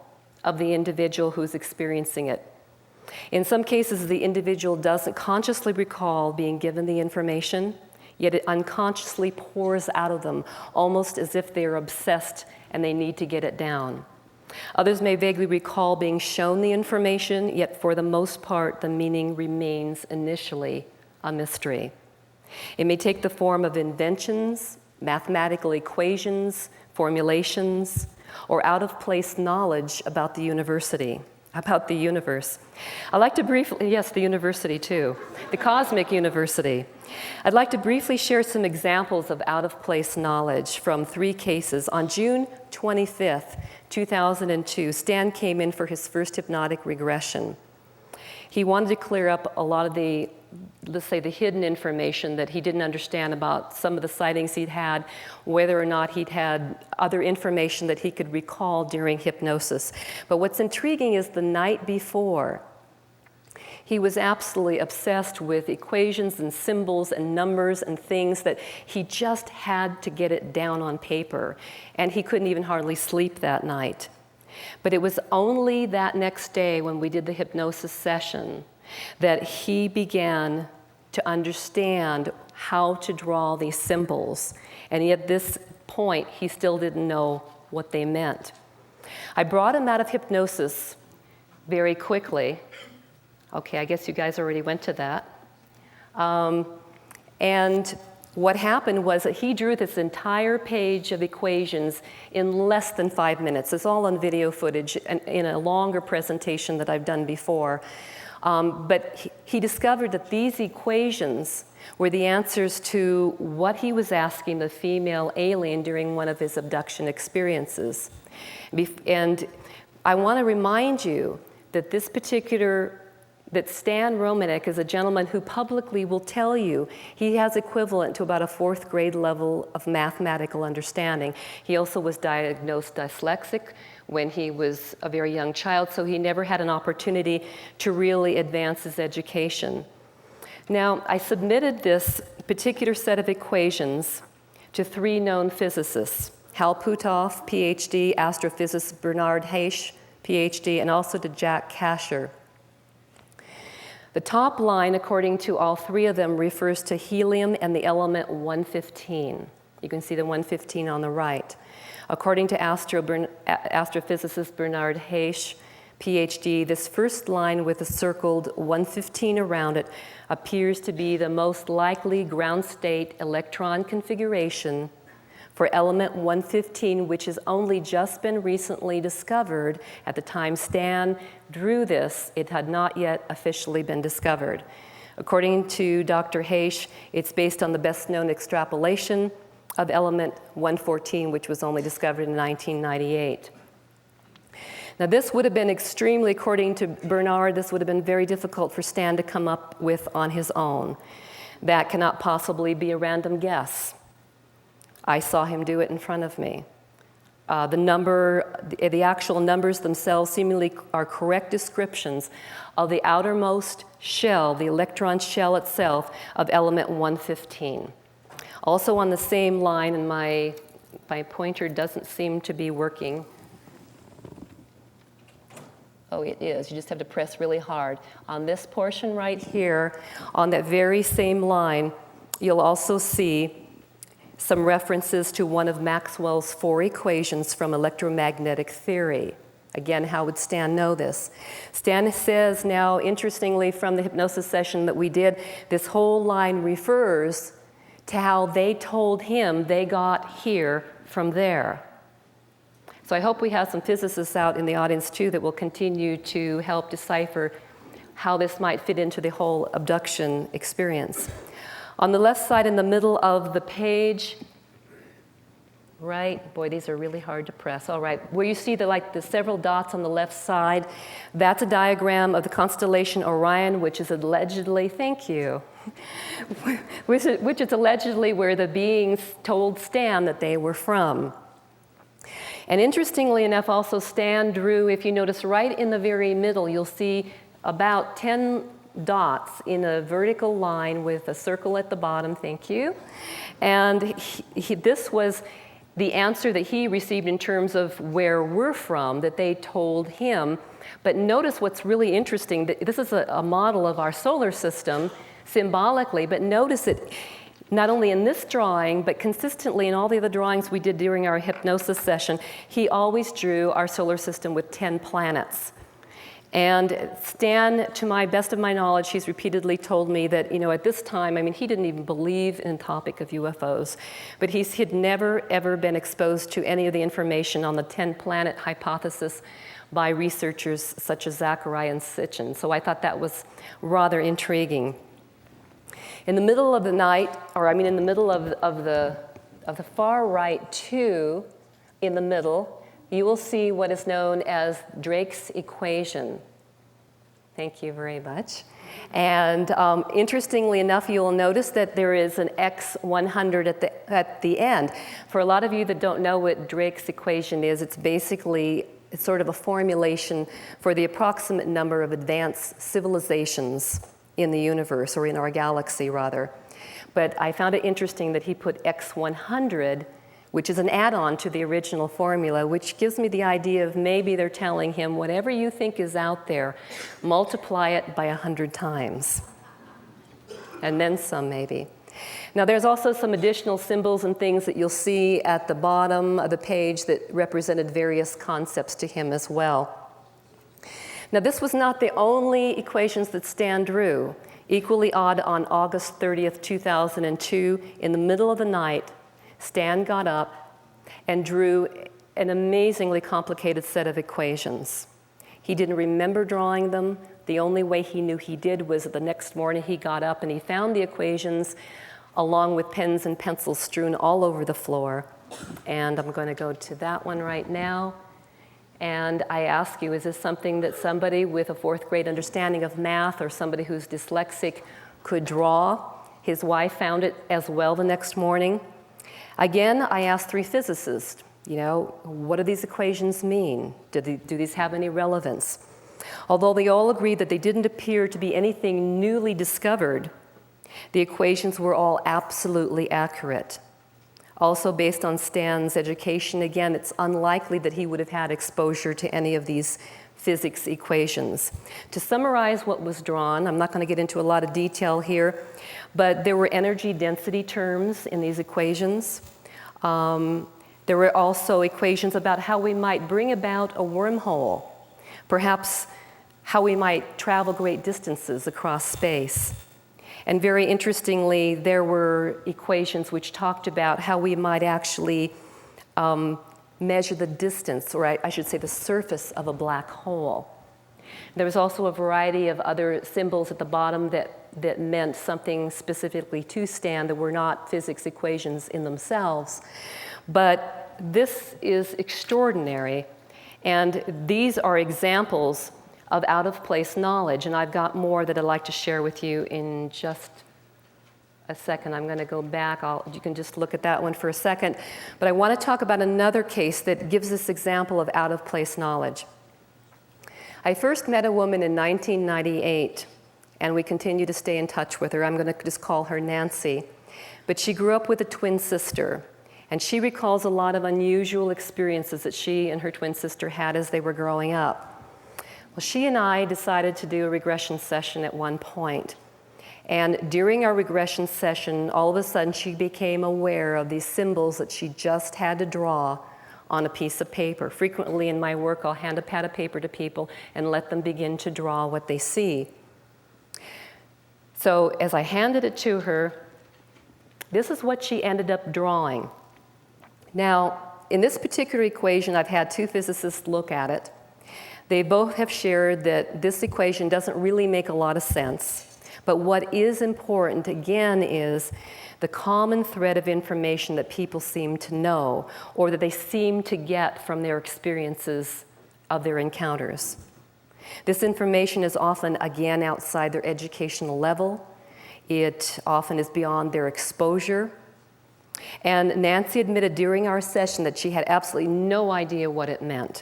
of the individual who's experiencing it. In some cases, the individual doesn't consciously recall being given the information, yet it unconsciously pours out of them, almost as if they're obsessed and they need to get it down. Others may vaguely recall being shown the information, yet for the most part, the meaning remains initially a mystery. It may take the form of inventions, mathematical equations, formulations, or out-of-place knowledge about the universe. I'd like to briefly, yes, the university too, the cosmic university. I'd like to briefly share some examples of out-of-place knowledge from 3 cases. On June 25th, 2002, Stan came in for his first hypnotic regression. He wanted to clear up a lot of the, let's say, the hidden information that he didn't understand about some of the sightings he'd had, whether or not he'd had other information that he could recall during hypnosis. But what's intriguing is the night before, he was absolutely obsessed with equations and symbols and numbers and things that he just had to get it down on paper. And he couldn't even hardly sleep that night. But it was only that next day when we did the hypnosis session that he began to understand how to draw these symbols. And at this point, he still didn't know what they meant. I brought him out of hypnosis very quickly. Okay, I guess you guys already went to that. And what happened was that he drew this entire page of equations in less than 5 minutes. It's all on video footage and in a longer presentation that I've done before. But he discovered that these equations were the answers to what he was asking the female alien during one of his abduction experiences. And I want to remind you that that Stan Romanek is a gentleman who publicly will tell you he has equivalent to about a 4th grade level of mathematical understanding. He also was diagnosed dyslexic when he was a very young child, so he never had an opportunity to really advance his education. Now, I submitted this particular set of equations to 3 known physicists, Hal Puthoff, PhD, astrophysicist Bernard Heisch, PhD, and also to Jack Kasher. The top line, according to all 3 of them, refers to helium and the element 115. You can see the 115 on the right. According to astrophysicist Bernard Heisch, PhD, this first line with a circled 115 around it appears to be the most likely ground state electron configuration for element 115, which has only just been recently discovered. At the time Stan drew this, it had not yet officially been discovered. According to Dr. Heisch, it's based on the best known extrapolation of element 114, which was only discovered in 1998. Now this would have been extremely, according to Bernard, this would have been very difficult for Stan to come up with on his own. That cannot possibly be a random guess. I saw him do it in front of me. The actual numbers themselves seemingly are correct descriptions of the outermost shell, the electron shell itself, of element 115. Also on the same line, and my pointer doesn't seem to be working. Oh, it is. You just have to press really hard. On this portion right here, on that very same line, you'll also see some references to one of Maxwell's 4 equations from electromagnetic theory. Again, how would Stan know this? Stan says now, interestingly, from the hypnosis session that we did, this whole line refers to how they told him they got here from there. So I hope we have some physicists out in the audience too that will continue to help decipher how this might fit into the whole abduction experience. On the left side in the middle of the page, right, boy, these are really hard to press. All right, where you see the several dots on the left side, that's a diagram of the constellation Orion, which is allegedly, thank you, which is allegedly where the beings told Stan that they were from. And interestingly enough, also Stan drew, if you notice right in the very middle, you'll see about 10 dots in a vertical line with a circle at the bottom, thank you. And this was the answer that he received in terms of where we're from, that they told him. But notice what's really interesting, that this is a model of our solar system symbolically, but notice it not only in this drawing, but consistently in all the other drawings we did during our hypnosis session, he always drew our solar system with 10 planets. And Stan, to my best of my knowledge, he's repeatedly told me that, at this time, he didn't even believe in the topic of UFOs, but he'd never, ever been exposed to any of the information on the 10-planet hypothesis by researchers such as Zachariah and Sitchin. So I thought that was rather intriguing. In the middle of the night, in the middle of the far right two, in the middle, you will see what is known as Drake's equation. Thank you very much. And interestingly enough, you will notice that there is an X100 at the end. For a lot of you that don't know what Drake's equation is, it's sort of a formulation for the approximate number of advanced civilizations in the universe, or in our galaxy rather. But I found it interesting that he put X100, which is an add-on to the original formula, which gives me the idea of maybe they're telling him, whatever you think is out there, multiply it by 100 times. And then some, maybe. Now, there's also some additional symbols and things that you'll see at the bottom of the page that represented various concepts to him as well. Now, this was not the only equations that Stan drew. Equally odd, on August 30th, 2002, in the middle of the night, Stan got up and drew an amazingly complicated set of equations. He didn't remember drawing them. The only way he knew he did was the next morning he got up and he found the equations along with pens and pencils strewn all over the floor. And I'm going to go to that one right now. And I ask you, is this something that somebody with a fourth grade understanding of math or somebody who's dyslexic could draw? His wife found it as well the next morning. Again, I asked 3 physicists, what do these equations mean? Do these have any relevance? Although they all agreed that they didn't appear to be anything newly discovered, the equations were all absolutely accurate. Also, based on Stan's education, again, it's unlikely that he would have had exposure to any of these physics equations. To summarize what was drawn, I'm not going to get into a lot of detail here, but there were energy density terms in these equations. There were also equations about how we might bring about a wormhole, perhaps how we might travel great distances across space. And very interestingly, there were equations which talked about how we might actually measure the distance, or I should say the surface of a black hole. There was also a variety of other symbols at the bottom that meant something specifically to Stan that were not physics equations in themselves. But this is extraordinary, and these are examples of out-of-place knowledge, and I've got more that I'd like to share with you in just a second. I'm going to go back. You can just look at that one for a second. But I want to talk about another case that gives this example of out-of-place knowledge. I first met a woman in 1998, and we continue to stay in touch with her. I'm going to just call her Nancy. But she grew up with a twin sister, and she recalls a lot of unusual experiences that she and her twin sister had as they were growing up. Well, she and I decided to do a regression session at one point. And during our regression session, all of a sudden she became aware of these symbols that she just had to draw on a piece of paper. Frequently in my work, I'll hand a pad of paper to people and let them begin to draw what they see. So as I handed it to her, this is what she ended up drawing. Now, in this particular equation, I've had 2 physicists look at it. They both have shared that this equation doesn't really make a lot of sense. But what is important, again, is the common thread of information that people seem to know, or that they seem to get from their experiences of their encounters. This information is often, again, outside their educational level. It often is beyond their exposure. And Nancy admitted during our session that she had absolutely no idea what it meant.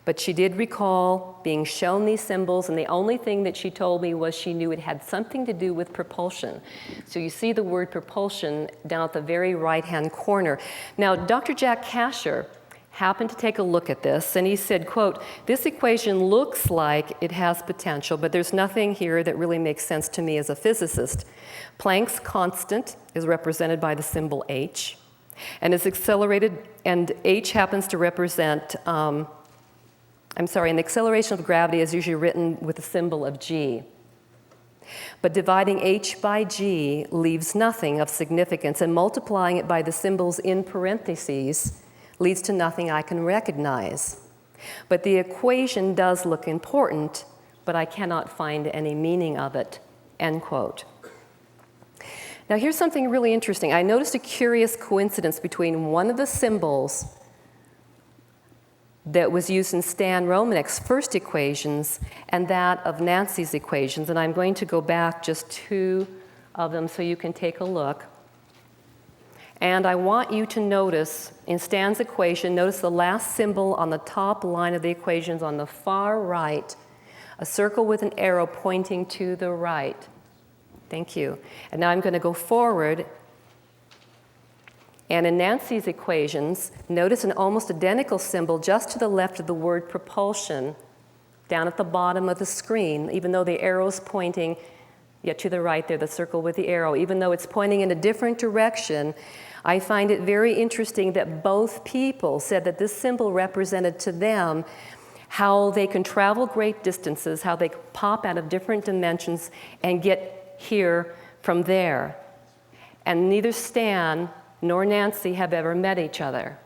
But she did recall being shown these symbols, and the only thing that she told me was she knew it had something to do with propulsion. So you see the word propulsion down at the very right-hand corner. Now, Dr. Jack Kasher happened to take a look at this, and he said, quote, "This equation looks like it has potential, but there's nothing here that really makes sense to me as a physicist. Planck's constant is represented by the symbol H, and is accelerated, and H happens to represent and the acceleration of gravity is usually written with the symbol of g. But dividing h by g leaves nothing of significance, and multiplying it by the symbols in parentheses leads to nothing I can recognize. But the equation does look important, but I cannot find any meaning of it, end quote. Now here's something really interesting. I noticed a curious coincidence between one of the symbols that was used in Stan Romanek's first equations and that of Nancy's equations. And I'm going to go back just 2 of them so you can take a look. And I want you to notice in Stan's equation, notice the last symbol on the top line of the equations on the far right, a circle with an arrow pointing to the right. Thank you. And now I'm going to go forward. And in Nancy's equations, notice an almost identical symbol just to the left of the word propulsion, down at the bottom of the screen, even though the arrow's pointing to the right there, the circle with the arrow. Even though it's pointing in a different direction, I find it very interesting that both people said that this symbol represented to them how they can travel great distances, how they pop out of different dimensions and get here from there. And neither Stan nor Nancy have ever met each other.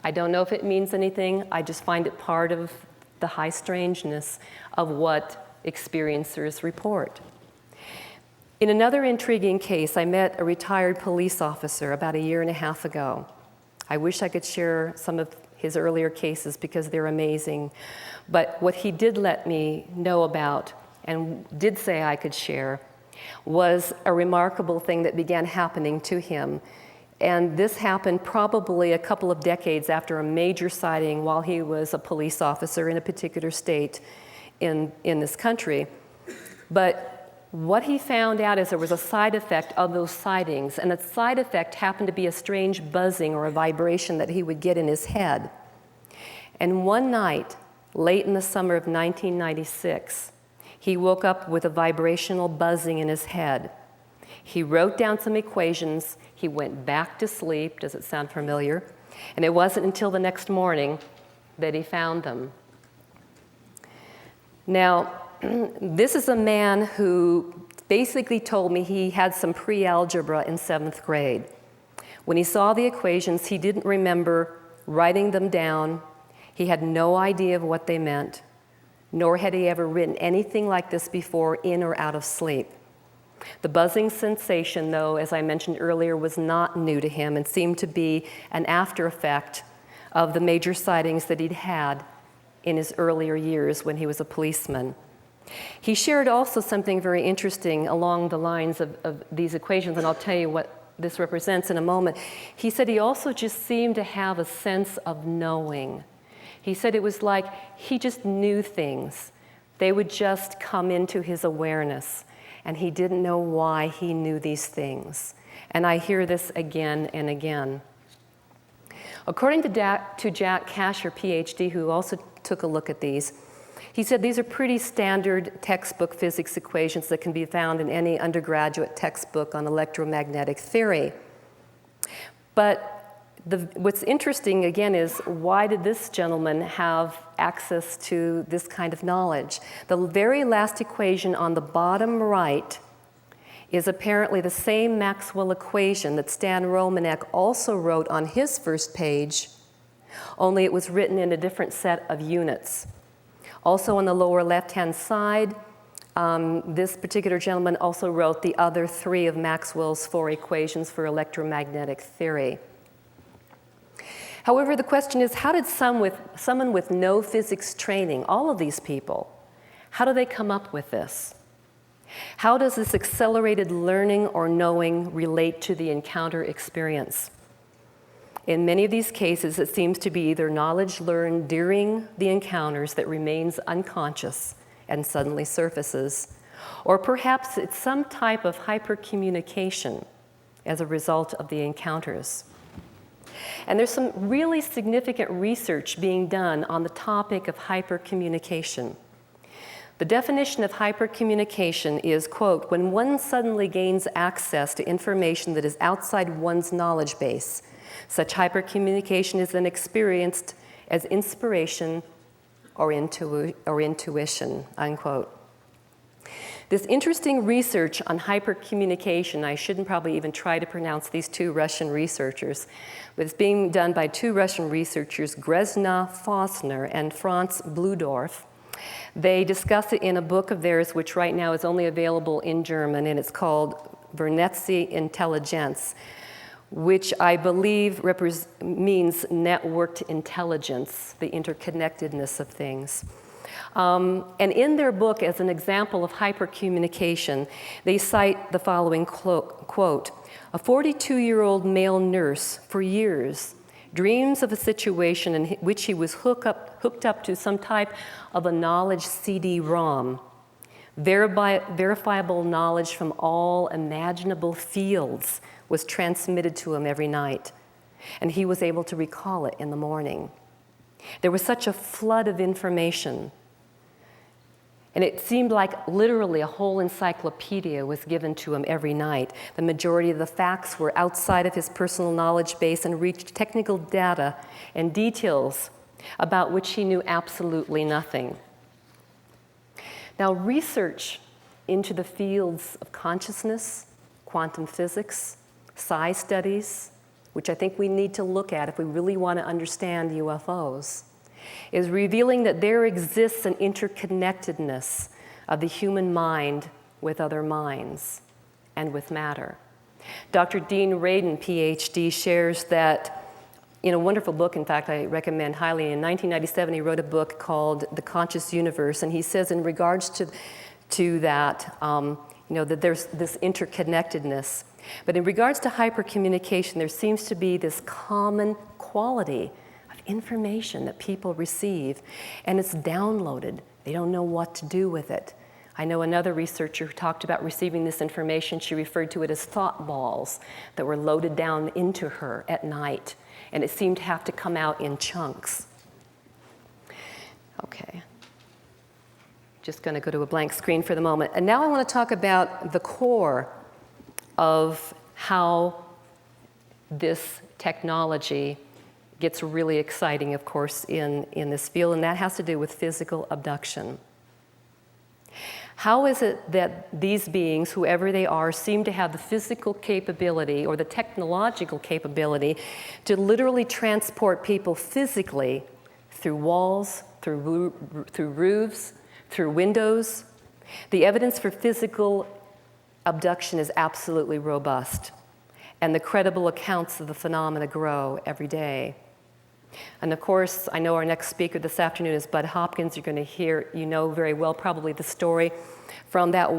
I don't know if it means anything. I just find it part of the high strangeness of what experiencers report. In another intriguing case, I met a retired police officer about 1.5 years ago. I wish I could share some of his earlier cases because they're amazing. But what he did let me know about and did say I could share was a remarkable thing that began happening to him. And this happened probably a couple of decades after a major sighting while he was a police officer in a particular state in this country. But what he found out is there was a side effect of those sightings, and the side effect happened to be a strange buzzing or a vibration that he would get in his head. And one night, late in the summer of 1996, he woke up with a vibrational buzzing in his head. He wrote down some equations. He went back to sleep. Does it sound familiar? And it wasn't until the next morning that he found them. Now, this is a man who basically told me he had some pre-algebra in 7th grade. When he saw the equations, he didn't remember writing them down. He had no idea of what they meant, nor had he ever written anything like this before in or out of sleep. The buzzing sensation, though, as I mentioned earlier, was not new to him and seemed to be an after effect of the major sightings that he'd had in his earlier years when he was a policeman. He shared also something very interesting along the lines of these equations, and I'll tell you what this represents in a moment. He said he also just seemed to have a sense of knowing. He said it was like he just knew things. They would just come into his awareness, and he didn't know why he knew these things. And I hear this again and again. According to Jack Kasher, PhD, who also took a look at these, he said these are pretty standard textbook physics equations that can be found in any undergraduate textbook on electromagnetic theory. But what's interesting, again, is why did this gentleman have access to this kind of knowledge? The very last equation on the bottom right is apparently the same Maxwell equation that Stan Romanek also wrote on his first page, only it was written in a different set of units. Also on the lower left-hand side, this particular gentleman also wrote the other 3 of Maxwell's 4 equations for electromagnetic theory. However, the question is, how did someone with no physics training, all of these people, how do they come up with this? How does this accelerated learning or knowing relate to the encounter experience? In many of these cases, it seems to be either knowledge learned during the encounters that remains unconscious and suddenly surfaces, or perhaps it's some type of hypercommunication as a result of the encounters. And there's some really significant research being done on the topic of hypercommunication. The definition of hypercommunication is, quote, when one suddenly gains access to information that is outside one's knowledge base. Such hypercommunication is then experienced as inspiration or intuition, unquote. This interesting research on hypercommunication, I shouldn't probably even try to pronounce these two Russian researchers, but it's being done by two Russian researchers, Grezna Fosner and Franz Bludorf. They discuss it in a book of theirs, which right now is only available in German, and it's called Vernetzi Intelligenz, which I believe means networked intelligence, the interconnectedness of things. And in their book, as an example of hypercommunication, they cite the following quote, "A 42-year-old male nurse for years dreams of a situation in which he was hooked up to some type of a knowledge CD-ROM, verifiable knowledge from all imaginable fields was transmitted to him every night, and he was able to recall it in the morning. There was such a flood of information, and it seemed like literally a whole encyclopedia was given to him every night. The majority of the facts were outside of his personal knowledge base and reached technical data and details about which he knew absolutely nothing." Now, research into the fields of consciousness, quantum physics, psi studies, which I think we need to look at if we really want to understand UFOs, is revealing that there exists an interconnectedness of the human mind with other minds and with matter. Dr. Dean Radin, PhD, shares that in a wonderful book, in fact, I recommend highly. In 1997, he wrote a book called The Conscious Universe, and he says in regards to that, that there's this interconnectedness. But in regards to hypercommunication, there seems to be this common quality of information that people receive, and it's downloaded. They don't know what to do with it. I know another researcher who talked about receiving this information. She referred to it as thought balls that were loaded down into her at night, and it seemed to have to come out in chunks. Okay. Just going to go to a blank screen for the moment. And now I want to talk about the core of how this technology gets really exciting, of course, in this field, and that has to do with physical abduction. How is it that these beings, whoever they are, seem to have the physical capability or the technological capability to literally transport people physically through walls, through roofs, through windows? The evidence for physical abduction is absolutely robust, and the credible accounts of the phenomena grow every day. And of course, I know our next speaker this afternoon is Bud Hopkins. You're going to hear, very well probably the story from that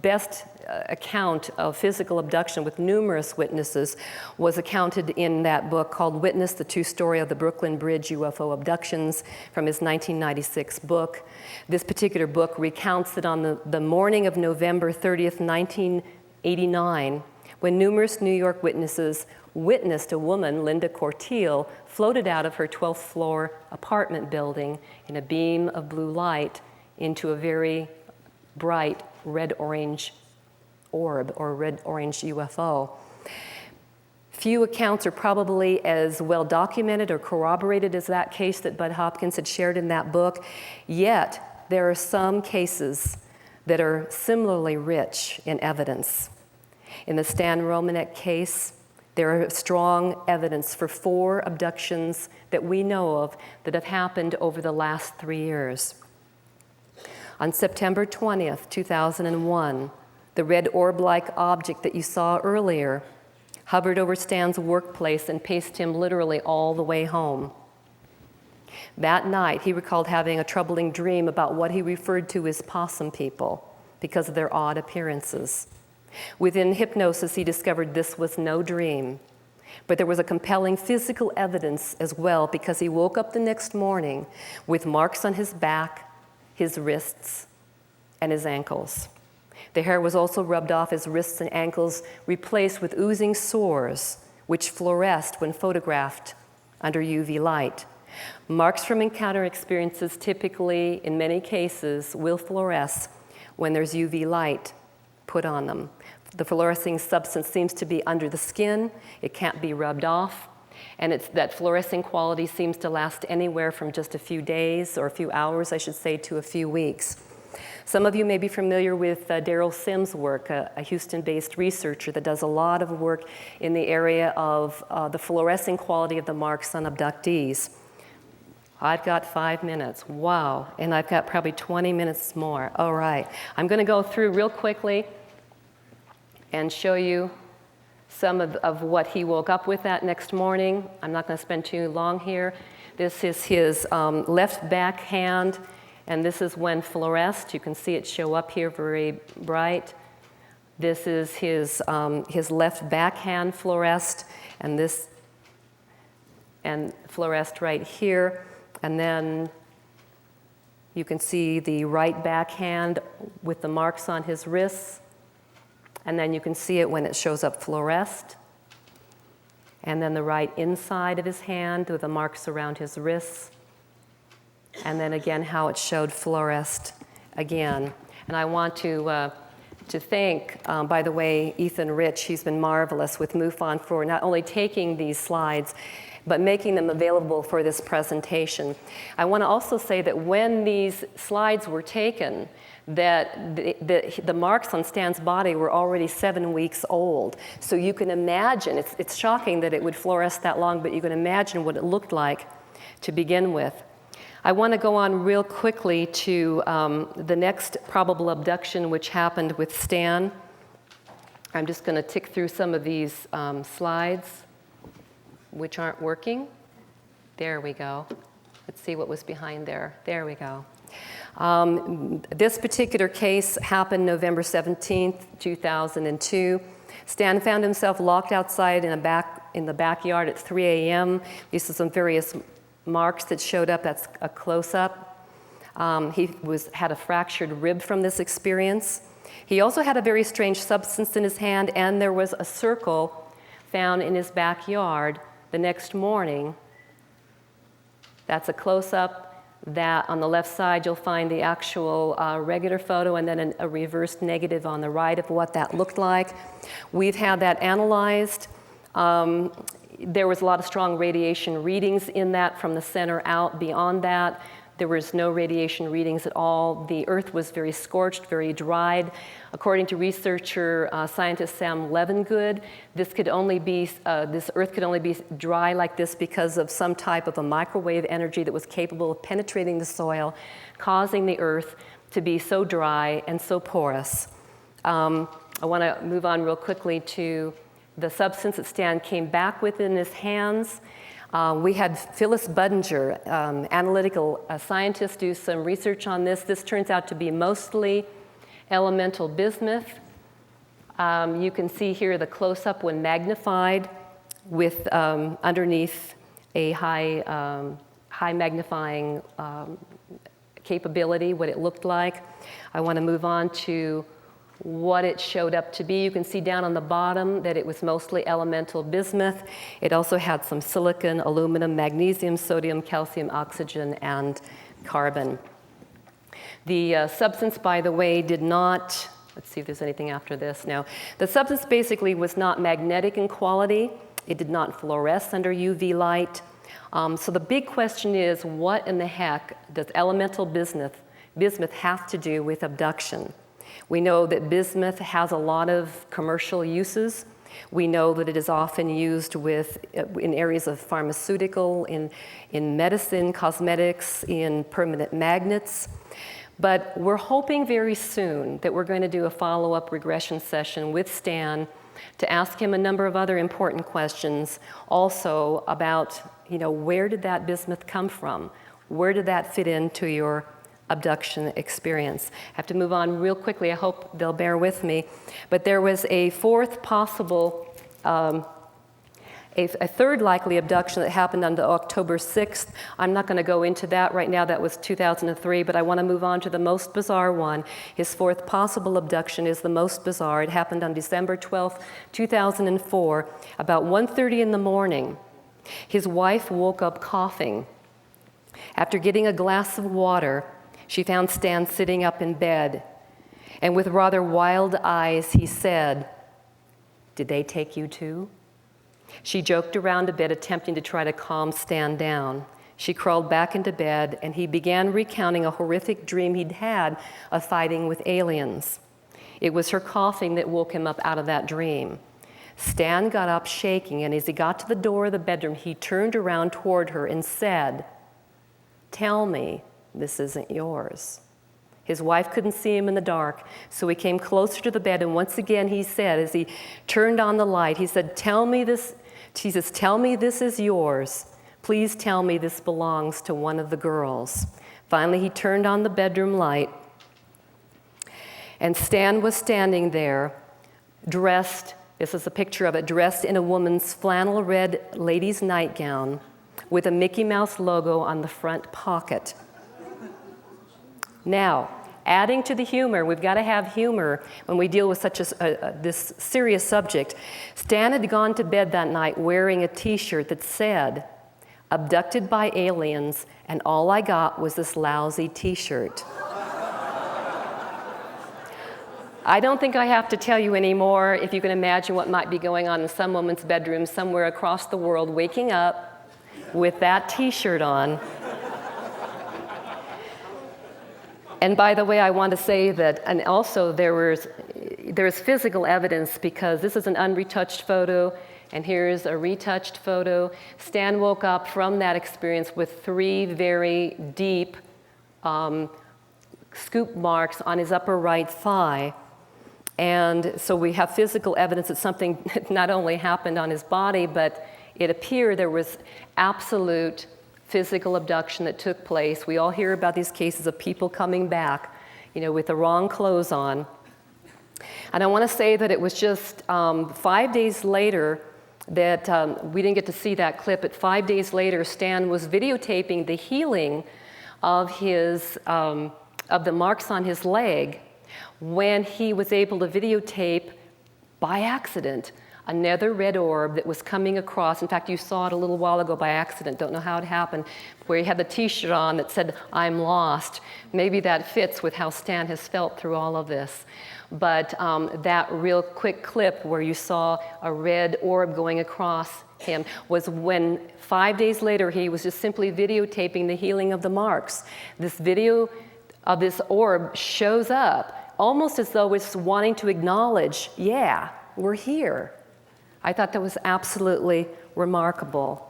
best account of physical abduction with numerous witnesses was accounted in that book called Witness, the True Story of the Brooklyn Bridge UFO Abductions from his 1996 book. This particular book recounts that on the morning of November 30th, 1989, when numerous New York witnesses witnessed a woman, Linda Corteil, floated out of her 12th floor apartment building in a beam of blue light into a very bright red-orange orb or red-orange UFO. Few accounts are probably as well documented or corroborated as that case that Bud Hopkins had shared in that book, yet there are some cases that are similarly rich in evidence. In the Stan Romanek case, there are strong evidence for 4 abductions that we know of that have happened over the last 3 years. On September 20th, 2001, the red orb-like object that you saw earlier hovered over Stan's workplace and paced him literally all the way home. That night, he recalled having a troubling dream about what he referred to as possum people because of their odd appearances. Within hypnosis, he discovered this was no dream, but there was a compelling physical evidence as well because he woke up the next morning with marks on his back, his wrists, and his ankles. The hair was also rubbed off his wrists and ankles, replaced with oozing sores, which fluoresced when photographed under UV light. Marks from encounter experiences typically, in many cases, will fluoresce when there's UV light put on them. The fluorescing substance seems to be under the skin. It can't be rubbed off. And it's that fluorescing quality seems to last anywhere from just a few days, or a few hours, I should say, to a few weeks. Some of you may be familiar with Daryl Sims' work, a Houston-based researcher that does a lot of work in the area of the fluorescing quality of the marks on abductees. I've got 5 minutes. Wow. And I've got probably 20 minutes more. All right. I'm going to go through real quickly and show you some of what he woke up with that next morning. I'm not going to spend too long here. This is his left back hand, and this is when fluoresced. You can see it show up here very bright. This is his left back hand fluoresced, and fluoresced right here. And then you can see the right back hand with the marks on his wrists. And then you can see it when it shows up fluoresced. And then the right inside of his hand with the marks around his wrists. And then again, how it showed fluoresced again. And I want to thank, by the way, Ethan Rich. He's been marvelous with MUFON for not only taking these slides, but making them available for this presentation. I want to also say that when these slides were taken, that the marks on Stan's body were already 7 weeks old. So you can imagine, it's shocking that it would fluoresce that long, but you can imagine what it looked like to begin with. I want to go on real quickly to the next probable abduction, which happened with Stan. I'm just going to tick through some of these slides, which aren't working. There we go. Let's see what was behind there. There we go. This particular case happened November 17th, 2002. Stan found himself locked outside in the backyard at 3 a.m. These are some various marks that showed up. That's a close-up. He had a fractured rib from this experience. He also had a very strange substance in his hand, and there was a circle found in his backyard the next morning. That's a close-up. That on the left side, you'll find the actual regular photo, and then a reversed negative on the right of what that looked like. We've had that analyzed. There was a lot of strong radiation readings in that from the center out. Beyond that, there was no radiation readings at all. The earth was very scorched, very dried. According to researcher, scientist Sam Levengood, this earth could only be dry like this because of some type of a microwave energy that was capable of penetrating the soil, causing the earth to be so dry and so porous. I want to move on real quickly to the substance that Stan came back with in his hands. We had Phyllis Budinger, analytical scientist, do some research on this. This turns out to be mostly elemental bismuth. You can see here the close-up when magnified with underneath a high magnifying capability, what it looked like. I want to move on to what it showed up to be. You can see down on the bottom that it was mostly elemental bismuth. It also had some silicon, aluminum, magnesium, sodium, calcium, oxygen, and carbon. The substance, by the way, did not, let's see if there's anything after this. No. The substance basically was not magnetic in quality. It did not fluoresce under UV light. So the big question is, what in the heck does elemental bismuth have to do with abduction? We know that bismuth has a lot of commercial uses. We know that it is often used in areas of pharmaceutical, in medicine, cosmetics, in permanent magnets. But we're hoping very soon that we're going to do a follow-up regression session with Stan to ask him a number of other important questions also about, where did that bismuth come from? Where did that fit into your abduction experience? I have to move on real quickly. I hope they'll bear with me. But there was a fourth possible, a third likely abduction that happened on October 6th. I'm not going to go into that right now. That was 2003, but I want to move on to the most bizarre one. His fourth possible abduction is the most bizarre. It happened on December 12th, 2004, about 1:30 in the morning. His wife woke up coughing. After getting a glass of water, she found Stan sitting up in bed, and with rather wild eyes, he said, "Did they take you too?" She joked around a bit, attempting to try to calm Stan down. She crawled back into bed, and he began recounting a horrific dream he'd had of fighting with aliens. It was her coughing that woke him up out of that dream. Stan got up shaking, and as he got to the door of the bedroom, he turned around toward her and said, "Tell me this isn't yours." His wife couldn't see him in the dark, so he came closer to the bed, and once again he said, as he turned on the light, he said, "Tell me this," she says, "Tell me this is yours. Please tell me this belongs to one of the girls." Finally, he turned on the bedroom light, and Stan was standing there, dressed, this is a picture of it, dressed in a woman's flannel red lady's nightgown with a Mickey Mouse logo on the front pocket. Now, adding to the humor, we've got to have humor when we deal with such this serious subject. Stan had gone to bed that night wearing a t-shirt that said, "Abducted by aliens, and all I got was this lousy t-shirt." I don't think I have to tell you anymore if you can imagine what might be going on in some woman's bedroom somewhere across the world, waking up with that t-shirt on. And by the way, I want to say that, and also there's physical evidence, because this is an unretouched photo, and here's a retouched photo. Stan woke up from that experience with 3 very deep scoop marks on his upper right thigh. And so we have physical evidence that something not only happened on his body, but it appeared there was absolute physical abduction that took place. We all hear about these cases of people coming back, with the wrong clothes on. And I want to say that it was just 5 days later that we didn't get to see that clip, but 5 days later, Stan was videotaping the healing of of the marks on his leg, when he was able to videotape, by accident, another red orb that was coming across. In fact, you saw it a little while ago by accident, don't know how it happened, where he had the t-shirt on that said, "I'm lost." Maybe that fits with how Stan has felt through all of this. But that real quick clip where you saw a red orb going across him was when 5 days later he was just simply videotaping the healing of the marks. This video of this orb shows up almost as though it's wanting to acknowledge, yeah, we're here. I thought that was absolutely remarkable.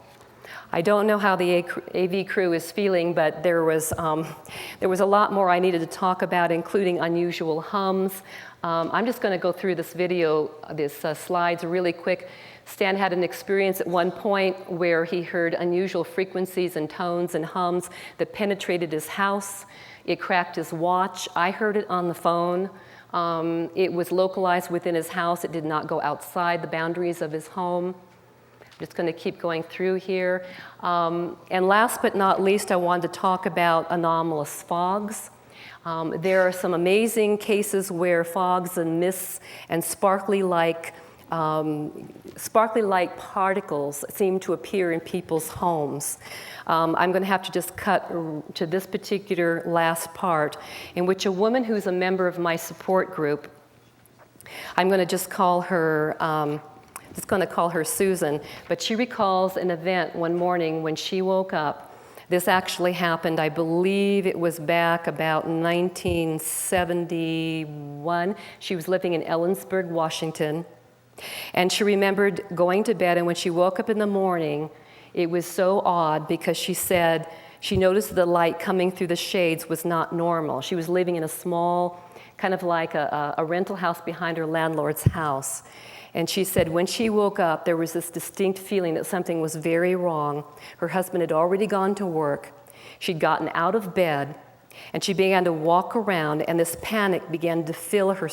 I don't know how the AV crew is feeling, but there was a lot more I needed to talk about, including unusual hums. I'm just going to go through this video, these slides really quick. Stan had an experience at one point where he heard unusual frequencies and tones and hums that penetrated his house. It cracked his watch. I heard it on the phone. It was localized within his house. It did not go outside the boundaries of his home. I'm just going to keep going through here. And last but not least, I wanted to talk about anomalous fogs. There are some amazing cases where fogs and mists and sparkly-like particles seem to appear in people's homes. I'm going to have to just cut to this particular last part, in which a woman who's a member of my support group, I'm going to just call her, Susan, but she recalls an event one morning when she woke up. This actually happened, I believe it was back about 1971. She was living in Ellensburg, Washington. And she remembered going to bed, and when she woke up in the morning, it was so odd because she said she noticed the light coming through the shades was not normal. She was living in a small, kind of like a rental house behind her landlord's house. And she said when she woke up, there was this distinct feeling that something was very wrong. Her husband had already gone to work. She'd gotten out of bed, and she began to walk around, and this panic began to fill her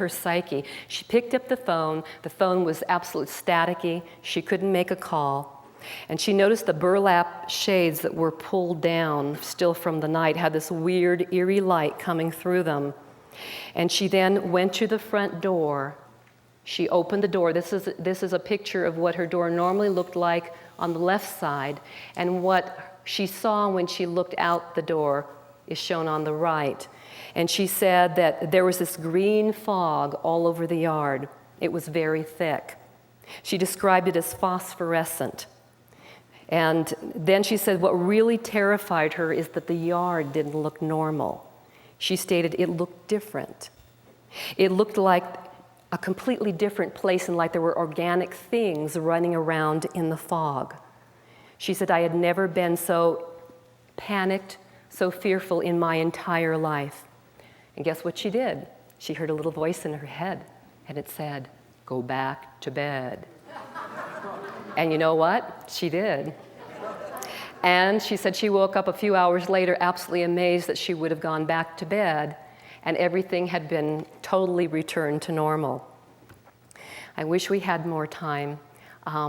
psyche. She picked up the phone. The phone was absolutely staticky. She couldn't make a call. And she noticed the burlap shades that were pulled down still from the night had this weird, eerie light coming through them. And she then went to the front door. She opened the door. This is a picture of what her door normally looked like on the left side, and what she saw when she looked out the door is shown on the right. And she said that there was this green fog all over the yard. It was very thick. She described it as phosphorescent. And then she said what really terrified her is that the yard didn't look normal. She stated it looked different. It looked like a completely different place, and like there were organic things running around in the fog. She said, I had never been so panicked, so fearful in my entire life. And guess what she did? She heard a little voice in her head, and it said, go back to bed. And you know what? She did. And she said she woke up a few hours later absolutely amazed that she would have gone back to bed and everything had been totally returned to normal. I wish we had more time.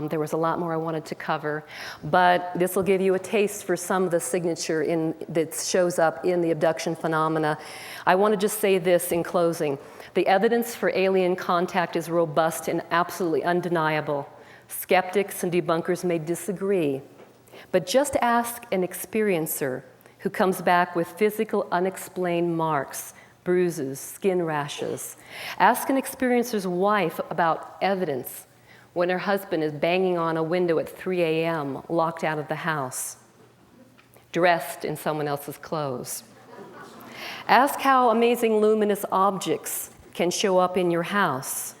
There was a lot more I wanted to cover, but this will give you a taste for some of the signature that shows up in the abduction phenomena. I want to just say this in closing. The evidence for alien contact is robust and absolutely undeniable. Skeptics and debunkers may disagree, but just ask an experiencer who comes back with physical unexplained marks, bruises, skin rashes. Ask an experiencer's wife about evidence when her husband is banging on a window at 3 a.m., locked out of the house, dressed in someone else's clothes. Ask how amazing luminous objects can show up in your house.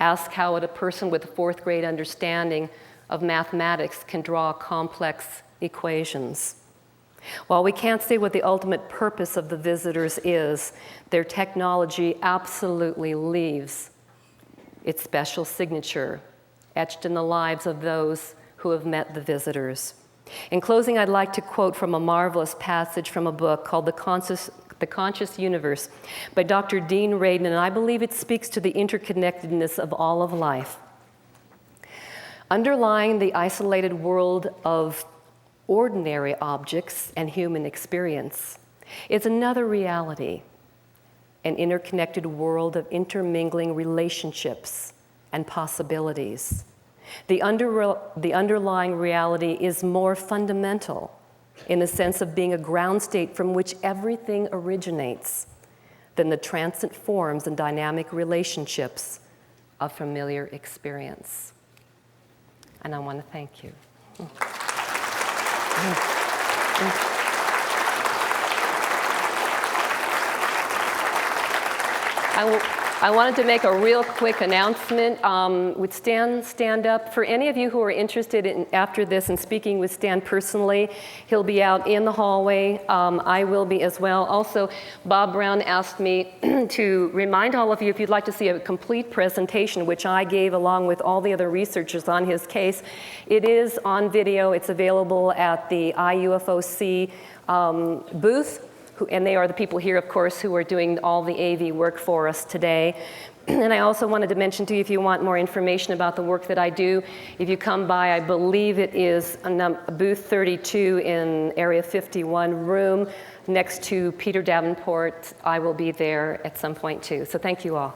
Ask how a person with a fourth grade understanding of mathematics can draw complex equations. While we can't say what the ultimate purpose of the visitors is, their technology absolutely leaves its special signature etched in the lives of those who have met the visitors. In closing, I'd like to quote from a marvelous passage from a book called The Conscious Universe by Dr. Dean Radin, and I believe it speaks to the interconnectedness of all of life. Underlying the isolated world of ordinary objects and human experience is another reality, an interconnected world of intermingling relationships and possibilities. The underlying reality is more fundamental in the sense of being a ground state from which everything originates than the transient forms and dynamic relationships of familiar experience. And I want to thank you. I wanted to make a real quick announcement. Would Stan stand up? For any of you who are interested in, after this, in speaking with Stan personally, he'll be out in the hallway. I will be as well. Also, Bob Brown asked me to remind all of you, if you'd like to see a complete presentation, which I gave along with all the other researchers on his case, it is on video. It's available at the IUFOC booth. And they are the people here, of course, who are doing all the AV work for us today. And I also wanted to mention to you, if you want more information about the work that I do, if you come by, I believe it is booth 32 in area 51 room next to Peter Davenport. I will be there at some point too. So thank you all.